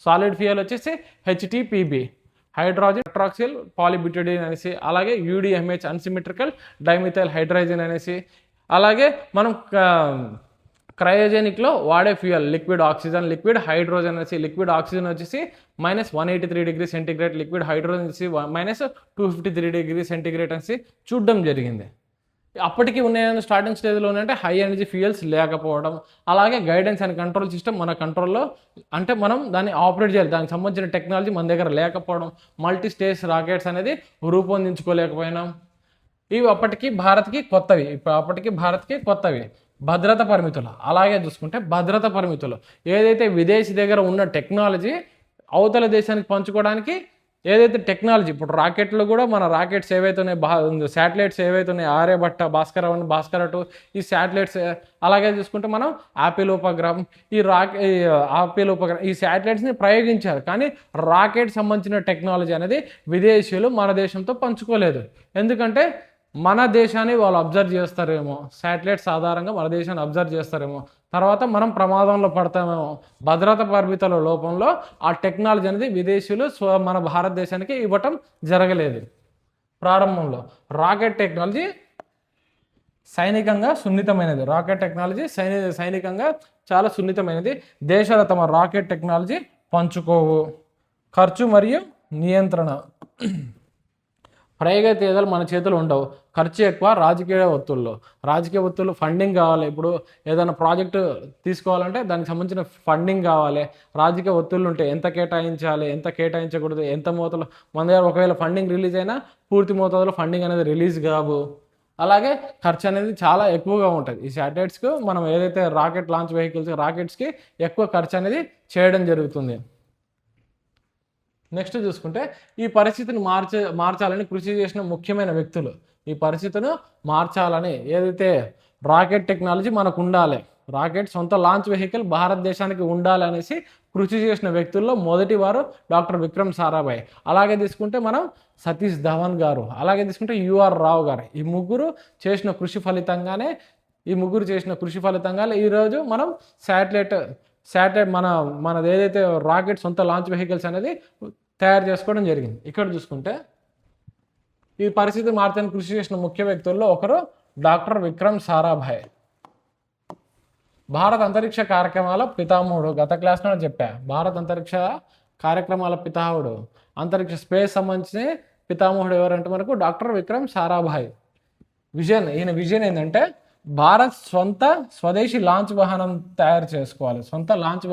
సాలిడ్ ఫ్యూయల్ వచ్చేసి హెచ్టిపిబి, హైడ్రోజన్ హైడ్రాక్సిల్ పాలిబ్యూటడిన్ అనేసి, అలాగే యూడిఎంహెచ్ అన్సిమెట్రికల్ డైమిథైల్ హైడ్రోజన్ అనేసి, అలాగే మనం క్రయోజెనిక్లో వాడే fuel liquid oxygen, liquid hydrogen అనేసి. లిక్విడ్ ఆక్సిజన్ వచ్చేసి -183°C, లిక్విడ్ హైడ్రోజన్ వచ్చేసి -253°C అనేసి చూడడం జరిగింది. అప్పటికి ఉన్న స్టార్టింగ్ స్టేజ్లో అంటే హై ఎనర్జీ ఫ్యూయల్స్ లేకపోవడం, అలాగే గైడెన్స్ అండ్ కంట్రోల్ సిస్టమ్ మన కంట్రోల్లో అంటే మనం దాన్ని ఆపరేట్ చేయాలి, దానికి సంబంధించిన టెక్నాలజీ మన దగ్గర లేకపోవడం, మల్టీ స్టేజ్ రాకెట్స్ అనేది రూపొందించుకోలేకపోయినాం. ఇవి అప్పటికి భారత్కి కొత్తవి. భద్రత పరిమితులు, అలాగే చూసుకుంటే భద్రత పరిమితులు ఏదైతే విదేశీ దగ్గర ఉన్న టెక్నాలజీ అవతల దేశానికి పంచుకోవడానికి ఏదైతే టెక్నాలజీ, ఇప్పుడు రాకెట్లు కూడా మన రాకెట్స్ ఏవైతే ఉన్నాయి, శాటిలైట్స్ ఏవైతే ఉన్నాయి, ఆర్యభట్ట, భాస్కర 1, భాస్కర 2, ఈ శాటిలైట్స్, అలాగే చూసుకుంటే మనం ఆపిల్ ఉపగ్రహం, ఈ శాటిలైట్స్ని ప్రయోగించారు. కానీ రాకెట్ సంబంధించిన టెక్నాలజీ అనేది విదేశీయులు మన దేశంతో పంచుకోలేదు. ఎందుకంటే మన దేశాన్ని వాళ్ళు అబ్జర్వ్ చేస్తారేమో, శాటిలైట్స్ ఆధారంగా మన దేశాన్ని అబ్జర్వ్ చేస్తారేమో, తర్వాత మనం ప్రమాదంలో పడతామేమో. భద్రత పరిమితుల లోపంలో ఆ టెక్నాలజీ అనేది విదేశీయులు మన భారతదేశానికి ఇవ్వటం జరగలేదు. ప్రారంభంలో రాకెట్ టెక్నాలజీ సైనికంగా సున్నితమైనది. సైనికంగా చాలా సున్నితమైనది. దేశాలు తమ రాకెట్ టెక్నాలజీ పంచుకోవు. ఖర్చు మరియు నియంత్రణ, ప్రయోగతేదలు మన చేతులు ఉండవు. ఖర్చు ఎక్కువ. రాజకీయ ఒత్తుళ్ళు, ఫండింగ్ కావాలి. ఇప్పుడు ఏదైనా ప్రాజెక్టు తీసుకోవాలంటే దానికి సంబంధించిన ఫండింగ్ కావాలి. రాజకీయ ఒత్తుళ్ళు ఉంటాయి, ఎంత కేటాయించాలి, ఎంత కేటాయించకూడదు, ఎంత మోతాదులో. మన దగ్గర ఒకవేళ ఫండింగ్ రిలీజ్ అయినా పూర్తి మోతాదులో ఫండింగ్ అనేది రిలీజ్ కావు. అలాగే ఖర్చు అనేది చాలా ఎక్కువగా ఉంటుంది. ఈ శాటిలైట్స్కు మనం ఏదైతే రాకెట్ లాంచ్ వెహికల్స్, రాకెట్స్కి ఎక్కువ ఖర్చు అనేది చేయడం జరుగుతుంది. నెక్స్ట్ చూసుకుంటే ఈ పరిస్థితిని మార్చాలని కృషి చేసిన ముఖ్యమైన వ్యక్తులు, ఈ పరిస్థితిని మార్చాలని ఏదైతే రాకెట్ టెక్నాలజీ మనకు ఉండాలి, రాకెట్ సొంత లాంచ్ వెహికల్ భారతదేశానికి ఉండాలి అనేసి కృషి చేసిన వ్యక్తుల్లో మొదటి వారు డాక్టర్ విక్రమ్ సారాభాయ్. అలాగే తీసుకుంటే మనం సతీష్ ధవన్ గారు, అలాగే తీసుకుంటే యుఆర్ రావు గారు. ఈ ముగ్గురు చేసిన కృషి ఫలితంగా ఈరోజు మనం శాటిలైట్ మనది ఏదైతే రాకెట్ సొంత లాంచ్ వెహికల్స్ అనేది తయారు చేసుకోవడం జరిగింది. ఇక్కడ చూసుకుంటే ఈ పరిస్థితి మార్చడానికి కృషి చేసిన ముఖ్య వ్యక్తుల్లో ఒకరు డాక్టర్ విక్రమ్ సారాభాయ్. భారత అంతరిక్ష కార్యక్రమాల పితామహుడు, గత క్లాస్లో చెప్పా. భారత అంతరిక్ష కార్యక్రమాల పితామహుడు, అంతరిక్ష స్పేస్ సంబంధించిన పితామహుడు ఎవరంటే మనకు డాక్టర్ విక్రమ్ సారాభాయ్. ఈయన విజన్ ఏంటంటే భారత్ స్వదేశీ లాంచ్ వాహనం తయారు చేసుకోవాలి, సొంత లాంచ్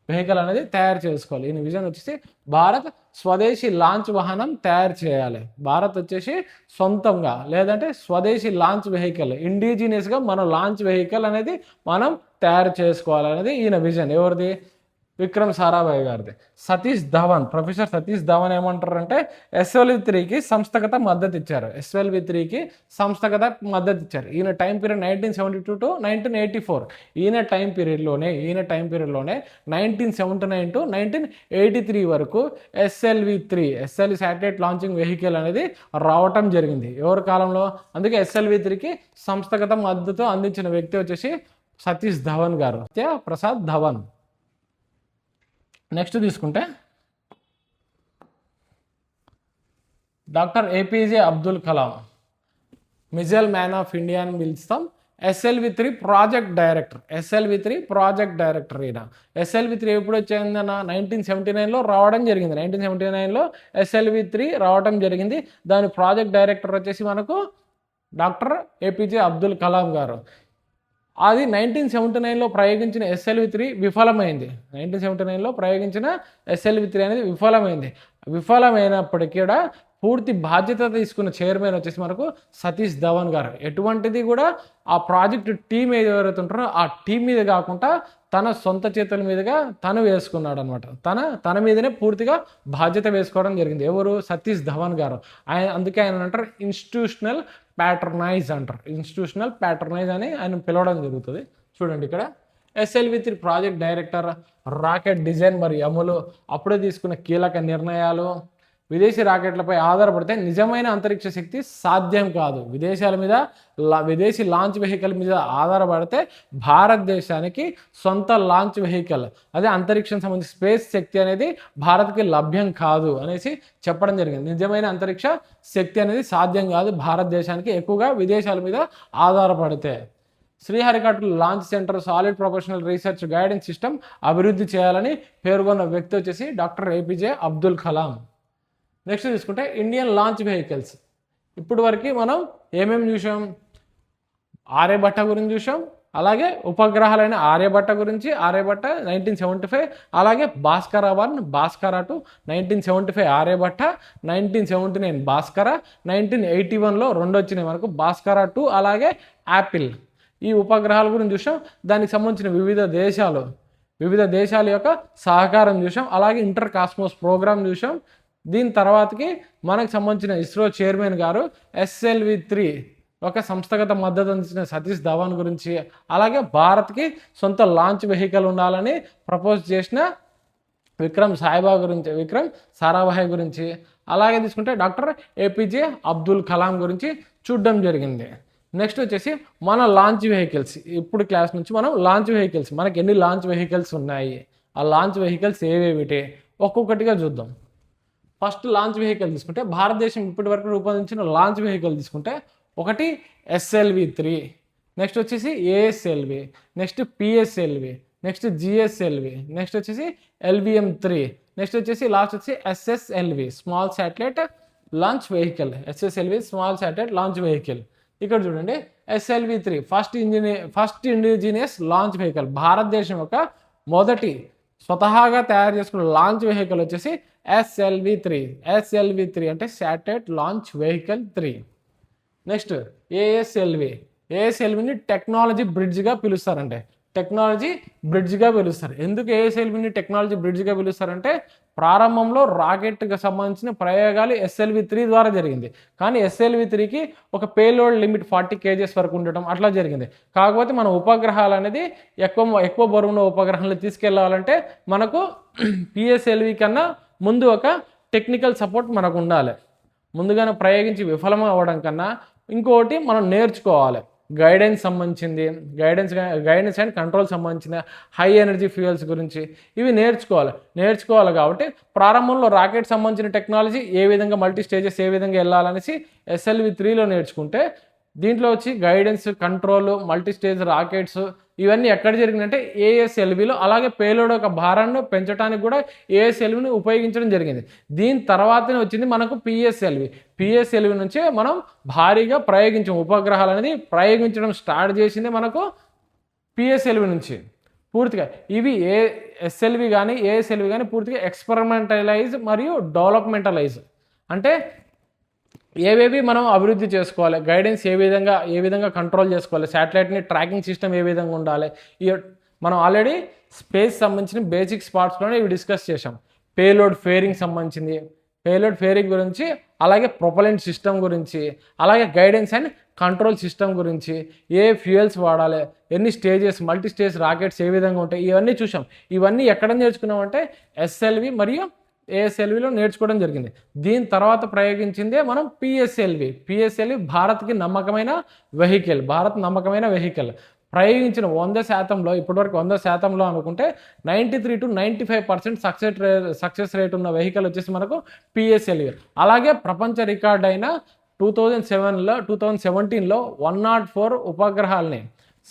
వెహికల్ అనేది తయారు చేసుకోవాలి. ఈయన విజన్ వచ్చేసి భారత్ స్వదేశీ లాంచ్ వాహనం తయారు చేయాలి. భారత్ వచ్చేసి సొంతంగా లేదంటే స్వదేశీ లాంచ్ వెహికల్, ఇండిజినియస్గా మన లాంచ్ వెహికల్ అనేది మనం తయారు చేసుకోవాలనేది ఈయన విజన్. ఎవరిది? విక్రమ్ సారాభాయ్ గారిది. ప్రొఫెసర్ సతీష్ ధవన్ ఏమంటారంటే SLV-3కి సంస్థాగత మద్దతు ఇచ్చారు. ఈయన టైం పీరియడ్ 1972 to 1984. ఈయన టైం పీరియడ్లోనే 1979 to 1983 వరకు SLV-3 శాటిలైట్ లాంచింగ్ వెహికల్ అనేది రావటం జరిగింది. ఎవరి కాలంలో? అందుకే SLV-3కి సంస్థాగత మద్దతు అందించిన వ్యక్తి వచ్చేసి సతీష్ ధవన్ గారు, ప్రసాద్ ధవన్. నెక్స్ట్ తీసుకుంటే doctor APJ Abdul Kalam, missile man of India అని పిలుస్తాం. SLV-3 ప్రాజెక్ట్ డైరెక్టర్ ఈయన. SLV-3 ఎప్పుడు వచ్చిందన్న 1979లో రావడం జరిగింది. 1979లో SLV-3 రావడం జరిగింది. దాని ప్రాజెక్ట్ డైరెక్టర్ వచ్చేసి మనకు డాక్టర్ APJ అబ్దుల్ కలాం గారు. అది 1979లో ప్రయోగించిన SLV-3 విఫలమైంది. 1979లో ప్రయోగించిన SLV-3 అనేది విఫలమైనప్పటికీ కూడా పూర్తి బాధ్యత తీసుకున్న చైర్మన్ వచ్చేసి మనకు సతీష్ ధవన్ గారు. ఎటువంటిది కూడా ఆ ప్రాజెక్ట్ టీం ఎవరైతే ఉంటారో ఆ టీం మీద కాకుండా తన సొంత చేతుల మీదుగా తను వేసుకున్నాడు అనమాట. తన మీదనే పూర్తిగా బాధ్యత వేసుకోవడం జరిగింది. ఎవరు? సతీష్ ధవన్ గారు. అందుకే ఆయన అంటారు ఇన్స్టిట్యూషనల్ ప్యాట్రనైజ్ అంటారు. ఇన్స్టిట్యూషనల్ ప్యాట్రనైజ్ అని ఆయన పిలవడం జరుగుతుంది. చూడండి ఇక్కడ SLV-3 project director, rocket design మరియు అమలు, అప్పుడే తీసుకున్న కీలక నిర్ణయాలు. విదేశీ రాకెట్లపై ఆధారపడితే నిజమైన అంతరిక్ష శక్తి సాధ్యం కాదు. విదేశీ లాంచ్ వెహికల్ మీద ఆధారపడితే భారతదేశానికి సొంత లాంచ్ వెహికల్, అదే అంతరిక్షం సంబంధించి స్పేస్ శక్తి అనేది భారత్కి లభ్యం కాదు అనేసి చెప్పడం జరిగింది. నిజమైన అంతరిక్ష శక్తి అనేది సాధ్యం కాదు భారతదేశానికి, ఎక్కువగా విదేశాల మీద ఆధారపడితే. శ్రీహరికోటలో launch centre, solid professional research guidance system అభివృద్ధి చేయాలని పేర్కొన్న వ్యక్తి వచ్చేసి doctor APJ Abdul Kalam. Next తీసుకుంటే ఇండియన్ లాంచ్ వెహికల్స్. ఇప్పుడు వరకు మనం ఏమేమి చూసాం? ఆర్యభట్ట గురించి చూసాం, అలాగే ఉపగ్రహాలైన ఆర్యభట్ట గురించి, ఆర్యభట్ట 1975, అలాగే భాస్కర 1, భాస్కర 2, 1975 ఆర్యభట్ట, 1979 భాస్కర, 1981లో 2 వచ్చినాయి మనకు, భాస్కర 2, అలాగే యాపిల్. ఈ ఉపగ్రహాల గురించి చూసాం. దానికి సంబంధించిన వివిధ దేశాల యొక్క సహకారం చూసాం, అలాగే ఇంటర్ కాస్మోస్ ప్రోగ్రామ్ చూసాం. దీని తర్వాతకి మనకు సంబంధించిన ఇస్రో చైర్మన్ గారు SLV-3 ఒక సంస్థగత మద్దతు అందించిన సతీష్ ధవన్ గురించి, అలాగే భారత్కి సొంత లాంచ్ వెహికల్ ఉండాలని ప్రపోజ్ చేసిన విక్రమ్ సారాభాయ్ గురించి, అలాగే తీసుకుంటే డాక్టర్ APJ అబ్దుల్ కలాం గురించి చూడడం జరిగింది. నెక్స్ట్ వచ్చేసి మన లాంచ్ వెహికల్స్. ఇప్పుడు క్లాస్ నుంచి మనం లాంచ్ వెహికల్స్, మనకి ఎన్ని లాంచ్ వెహికల్స్ ఉన్నాయి, ఆ లాంచ్ వెహికల్స్ ఏవేమిటి ఒక్కొక్కటిగా చూద్దాం. ఫస్ట్ లాంచ్ వెహికల్ తీసుకుంటే భారతదేశం ఇప్పటి వరకు రూపొందించిన లాంచ్ వెహికల్ తీసుకుంటే ఒకటి SLV-3, నెక్స్ట్ వచ్చేసి ASLV, next PSLV, next GSLV, next వచ్చేసి LVM-3, నెక్స్ట్ వచ్చేసి లాస్ట్ వచ్చి SSLV small satellite launch vehicle. SSLV small satellite launch vehicle. ఇక్కడ చూడండి SLV-3 first indigenous launch vehicle, భారతదేశం యొక్క మొదటి స్వతహాగా తయారు చేసుకున్న లాంచ్ వెహికల్ వచ్చేసి SLV-3 అంటే శాటిలైట్ లాంచ్ వెహికల్ 3. నెక్స్ట్ ASLVని టెక్నాలజీ బ్రిడ్జ్గా పిలుస్తారంటే, ఎందుకు ASLVని టెక్నాలజీ బ్రిడ్జ్గా పిలుస్తారంటే ప్రారంభంలో రాకెట్కి సంబంధించిన ప్రయోగాలు SLV-3 ద్వారా జరిగింది. కానీ SLV-3కి ఒక పేలోడ్ లిమిట్ 40 kgs వరకు ఉండటం అట్లా జరిగింది. కాకపోతే మన ఉపగ్రహాలు అనేది ఎక్కువ బరువున్న ఉపగ్రహాలను తీసుకెళ్లాలంటే మనకు PSLV కన్నా ముందు ఒక టెక్నికల్ సపోర్ట్ మనకు ఉండాలి. ముందుగానే ప్రయోగించి విఫలం అవ్వడం కన్నా ఇంకోటి మనం నేర్చుకోవాలి. గైడెన్స్ అండ్ కంట్రోల్ సంబంధించిన హై ఎనర్జీ ఫ్యూయల్స్ గురించి ఇవి నేర్చుకోవాలి కాబట్టి ప్రారంభంలో రాకెట్ సంబంధించిన టెక్నాలజీ ఏ విధంగా మల్టీ స్టేజెస్ ఏ విధంగా వెళ్ళాలనేసి SLV-3లో నేర్చుకుంటే, దీంట్లో వచ్చి guidance, control, multi stage rockets ఇవన్నీ ఎక్కడ జరిగిందంటే ASLVలో. అలాగే పేలోడ్ యొక్క భారాన్ని పెంచడానికి కూడా ASLVని ఉపయోగించడం జరిగింది. దీని తర్వాతనే వచ్చింది మనకు PSLV నుంచే మనం భారీగా ఉపగ్రహాలు అనేది ప్రయోగించడం స్టార్ట్ చేసింది మనకు PSLV నుంచి. పూర్తిగా ఇవి SLV కానీ ASLV కానీ పూర్తిగా ఎక్స్పెరిమెంటలైజ్ మరియు డెవలప్మెంటలైజ్ అంటే ఏవేవి మనం అభివృద్ధి చేసుకోవాలి, గైడెన్స్ ఏ విధంగా కంట్రోల్ చేసుకోవాలి, శాటిలైట్ని ట్రాకింగ్ సిస్టమ్ ఏ విధంగా ఉండాలి. మనం ఆల్రెడీ స్పేస్ సంబంధించిన బేసిక్ పార్ట్స్లోనే ఇవి డిస్కస్ చేసాం. పేలోడ్ ఫేరింగ్ గురించి, అలాగే ప్రొపలెంట్ సిస్టమ్ గురించి, అలాగే గైడెన్స్ అండ్ కంట్రోల్ సిస్టమ్ గురించి, ఏ ఫ్యూయల్స్ వాడాలి, ఎన్ని స్టేజెస్, మల్టీ స్టేజ్ రాకెట్స్ ఏ విధంగా ఉంటాయి, ఇవన్నీ చూసాం. ఇవన్నీ ఎక్కడ నేర్చుకున్నామంటే SLV మరియు ASLVలో నేర్చుకోవడం జరిగింది. దీని తర్వాత ప్రయోగించిందే మనం PSLV భారత్కి నమ్మకమైన వెహికల్. ప్రయోగించిన 100%లో ఇప్పటివరకు 100%లో అనుకుంటే 93 to 95% సక్సెస్ రేట్ ఉన్న వెహికల్ వచ్చేసి మనకు PSLV. అలాగే ప్రపంచ రికార్డ్ అయిన 2017లో 104 ఉపగ్రహాలని,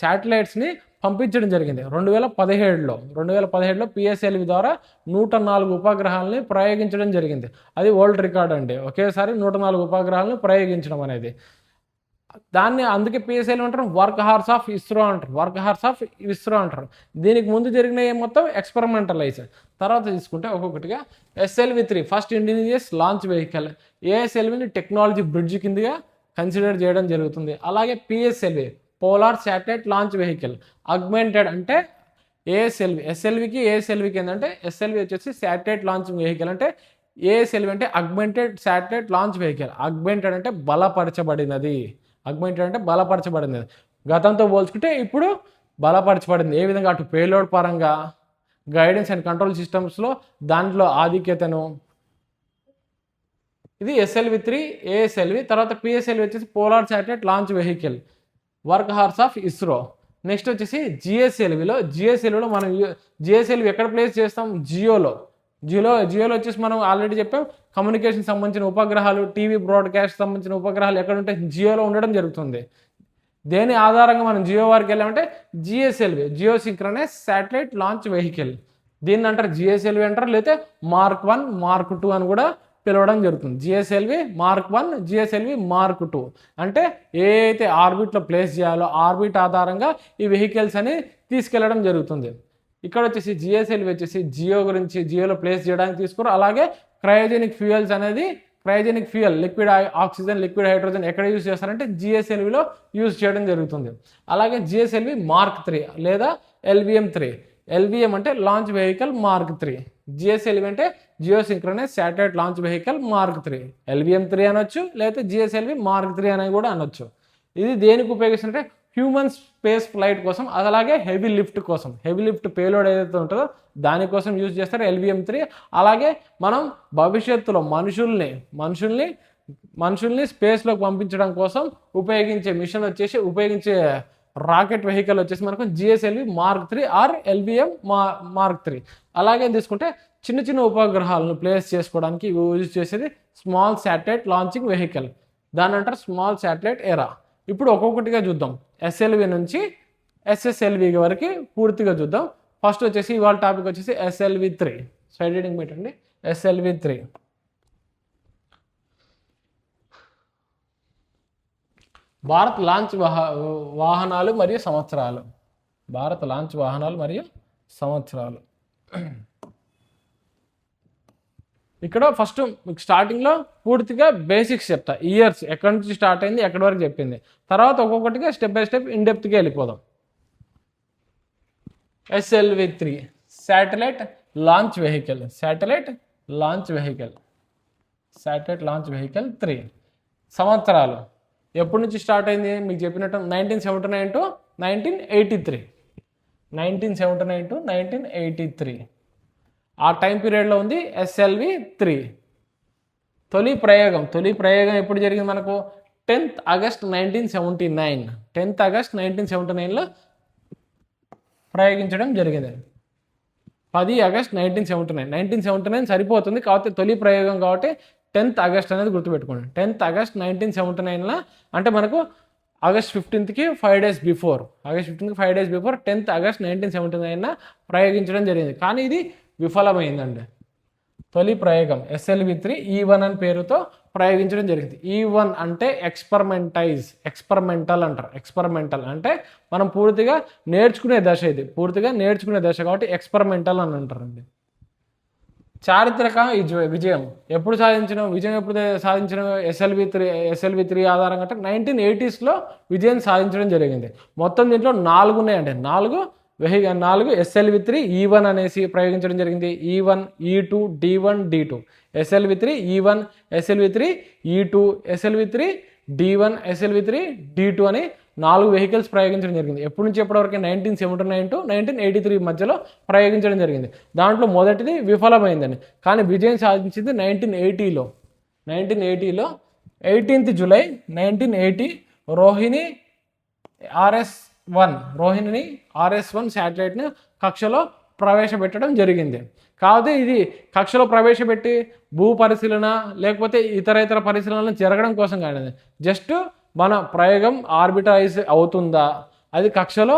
శాటిలైట్స్ని పంపించడం జరిగింది. 2017లో PSLV ద్వారా 104 ఉపగ్రహాలని ప్రయోగించడం జరిగింది. అది వరల్డ్ రికార్డ్ అండి. ఒకేసారి 104 ఉపగ్రహాలను ప్రయోగించడం అనేది. దాన్ని అందుకే PSLV అంటారు వర్క్ హార్స్ ఆఫ్ ఇస్రో అంటారు. దీనికి ముందు జరిగిన మొత్తం ఎక్స్పెరిమెంటలైజ్. తర్వాత తీసుకుంటే ఒక్కొక్కటిగా SLV-3 first indigenous launch vehicle, ASLVని టెక్నాలజీ బ్రిడ్జ్ కిందగా కన్సిడర్ చేయడం జరుగుతుంది. అలాగే PSLV polar satellite launch vehicle, augmented అంటే ఎస్ఎల్వికి ఏఎస్ఎల్వికి ఏంటంటే ఎస్ఎల్వి వచ్చేసి శాటిలైట్ లాంచింగ్ వెహికల్, అంటే ఏఎస్ఎల్వి అంటే augmented satellite launch vehicle. Augmented అంటే బలపరచబడినది, అగ్మెంటెడ్ అంటే బలపరచబడినది. గతంతో పోల్చుకుంటే ఇప్పుడు బలపరచబడింది. ఏ విధంగా? అటు పేలోడ్ పరంగా, గైడెన్స్ అండ్ కంట్రోల్ సిస్టమ్స్లో దాంట్లో ఆధిక్యతను. ఇది SLV3 ఏఎస్ఎల్వి. తర్వాత పిఎస్ఎల్వి వచ్చేసి polar satellite launch vehicle, work horse of ISRO. Next వచ్చేసి జిఎస్ఎల్విలో మనం జిఎస్ఎల్వి ఎక్కడ ప్లేస్ చేస్తాం? జియోలో వచ్చేసి మనం ఆల్రెడీ చెప్పాం, కమ్యూనికేషన్ సంబంధించిన ఉపగ్రహాలు, టీవీ బ్రాడ్కాస్ట్ సంబంధించిన ఉపగ్రహాలు ఎక్కడ ఉంటాయి? జియోలో ఉండడం జరుగుతుంది. దేని ఆధారంగా మనం జియో వారికి వెళ్ళామంటే GSLV, geo synchronise satellite launch vehicle. దీన్ని అంటారు జిఎస్ఎల్వి అంటారు, లేకపోతే Mark 1 Mark 2 అని కూడా పిలవడం జరుగుతుంది. జిఎస్ఎల్వి Mark 1, జిఎస్ఎల్వి Mark 2 అంటే ఏ అయితే ఆర్బిట్లో ప్లేస్ చేయాలో ఆర్బిట్ ఆధారంగా ఈ వెహికల్స్ అని తీసుకెళ్లడం జరుగుతుంది. ఇక్కడ వచ్చేసి జిఎస్ఎల్వి వచ్చేసి జియోలో ప్లేస్ చేయడానికి తీసుకోరు. అలాగే క్రయోజెనిక్ ఫ్యూయల్స్ అనేది, cryogenic fuel liquid oxygen, liquid hydrogen ఎక్కడ యూజ్ చేస్తారంటే జిఎస్ఎల్విలో యూజ్ చేయడం జరుగుతుంది. అలాగే జిఎస్ఎల్వి Mark 3 లేదా LVM3. LVM అంటే లాంచ్ వెహికల్ Mark 3, జిఎస్ఎల్వి అంటే geo synchronise satellite launch vehicle Mark 3. LVM3 అనొచ్చు, లేకపోతే జిఎస్ఎల్వి Mark 3 అని కూడా అనొచ్చు. ఇది దేనికి ఉపయోగిస్తుంటే హ్యూమన్ స్పేస్ ఫ్లైట్ కోసం, అలాగే హెవీ లిఫ్ట్ పేలోడ్ ఏదైతే ఉంటుందో దానికోసం యూజ్ చేస్తారు LVM3. అలాగే మనం భవిష్యత్తులో మనుషుల్ని స్పేస్లోకి పంపించడం కోసం ఉపయోగించే రాకెట్ వెహికల్ వచ్చేసి మనకు GSLV Mark 3 or LVM Mark 3. అలాగే తీసుకుంటే చిన్న ఉపగ్రహాలను ప్లేస్ చేసుకోవడానికి యూజ్ చేసేది స్మాల్ శాటిలైట్ లాంచింగ్ వెహికల్, దాని అంటారు స్మాల్ శాటిలైట్ ఎరా. ఇప్పుడు ఒక్కొక్కటిగా చూద్దాం, ఎస్ఎల్వి నుంచి SSLV వరకు పూర్తిగా చూద్దాం. ఫస్ట్ వచ్చేసి ఇవాళ టాపిక్ వచ్చేసి SLV3. సైడ్ రీడింగ్ పెట్టండి. SLV3 భారత్ లాంచ్ వాహనాలు మరియు సంవత్సరాలు. ఇక్కడ ఫస్ట్ మీకు స్టార్టింగ్లో పూర్తిగా బేసిక్స్ చెప్తా, ఇయర్స్ ఎక్కడి నుంచి స్టార్ట్ అయింది ఎక్కడి వరకు చెప్పింది. తర్వాత ఒక్కొక్కటిగా స్టెప్ బై స్టెప్ ఇన్డెప్త్గా వెళ్ళిపోదాం. SLV3 satellite launch vehicle 3. సంవత్సరాలు ఎప్పటి నుంచి స్టార్ట్ అయింది మీకు చెప్పినట్టు 1979 to 1983. ఆ టైం పీరియడ్లో ఉంది SLV3. తొలి ప్రయోగం ఎప్పుడు జరిగింది మనకు? 10th August 1979లో ప్రయోగించడం జరిగింది. 10 August 1979 సరిపోతుంది, కాబట్టి తొలి ప్రయోగం కాబట్టి 10th August అనేది గుర్తుపెట్టుకోండి. 10th August 1979లో అంటే మనకు August 15కి 5 days before 10th August 1979 ప్రయోగించడం జరిగింది. కానీ ఇది విఫలమైందండి. తొలి ప్రయోగం SLV3 E1 అని పేరుతో ప్రయోగించడం జరిగింది. E1 అంటే ఎక్స్పెరిమెంటల్ అంటారు. ఎక్స్పెరిమెంటల్ అంటే మనం పూర్తిగా నేర్చుకునే దశ, ఇది పూర్తిగా నేర్చుకునే దశ కాబట్టి ఎక్స్పెరిమెంటల్ అని అంటారండి. చారిత్రక విజయం ఎప్పుడు సాధించిన SLV3 ఆధారంగా అంటే 1980sలో విజయం సాధించడం జరిగింది. మొత్తం దీంట్లో 4 ఉన్నాయండి. 4 SLV3 E1 అనేసి ప్రయోగించడం జరిగింది. E1, E2, D1, D2. SLV3 E1, SLV3 E2, SLV3 D1, SLV3 D2 అని 4 వెహికల్స్ ప్రయోగించడం జరిగింది. ఎప్పటి నుంచి ఎప్పటివరకు? 1979 to 1983 మధ్యలో ప్రయోగించడం జరిగింది. దాంట్లో మొదటిది విఫలమైందని, కానీ విజయం సాధించింది 1980లో. 18th July 1980 రోహిణి RS1 శాటిలైట్ని కక్షలో ప్రవేశపెట్టడం జరిగింది. కాకపోతే ఇది కక్షలో ప్రవేశపెట్టి భూ పరిశీలన లేకపోతే ఇతర పరిశీలనలు జరగడం కోసం కాదు, జస్ట్ మన ప్రయోగం ఆర్బిటైజ్ అవుతుందా, అది కక్షలో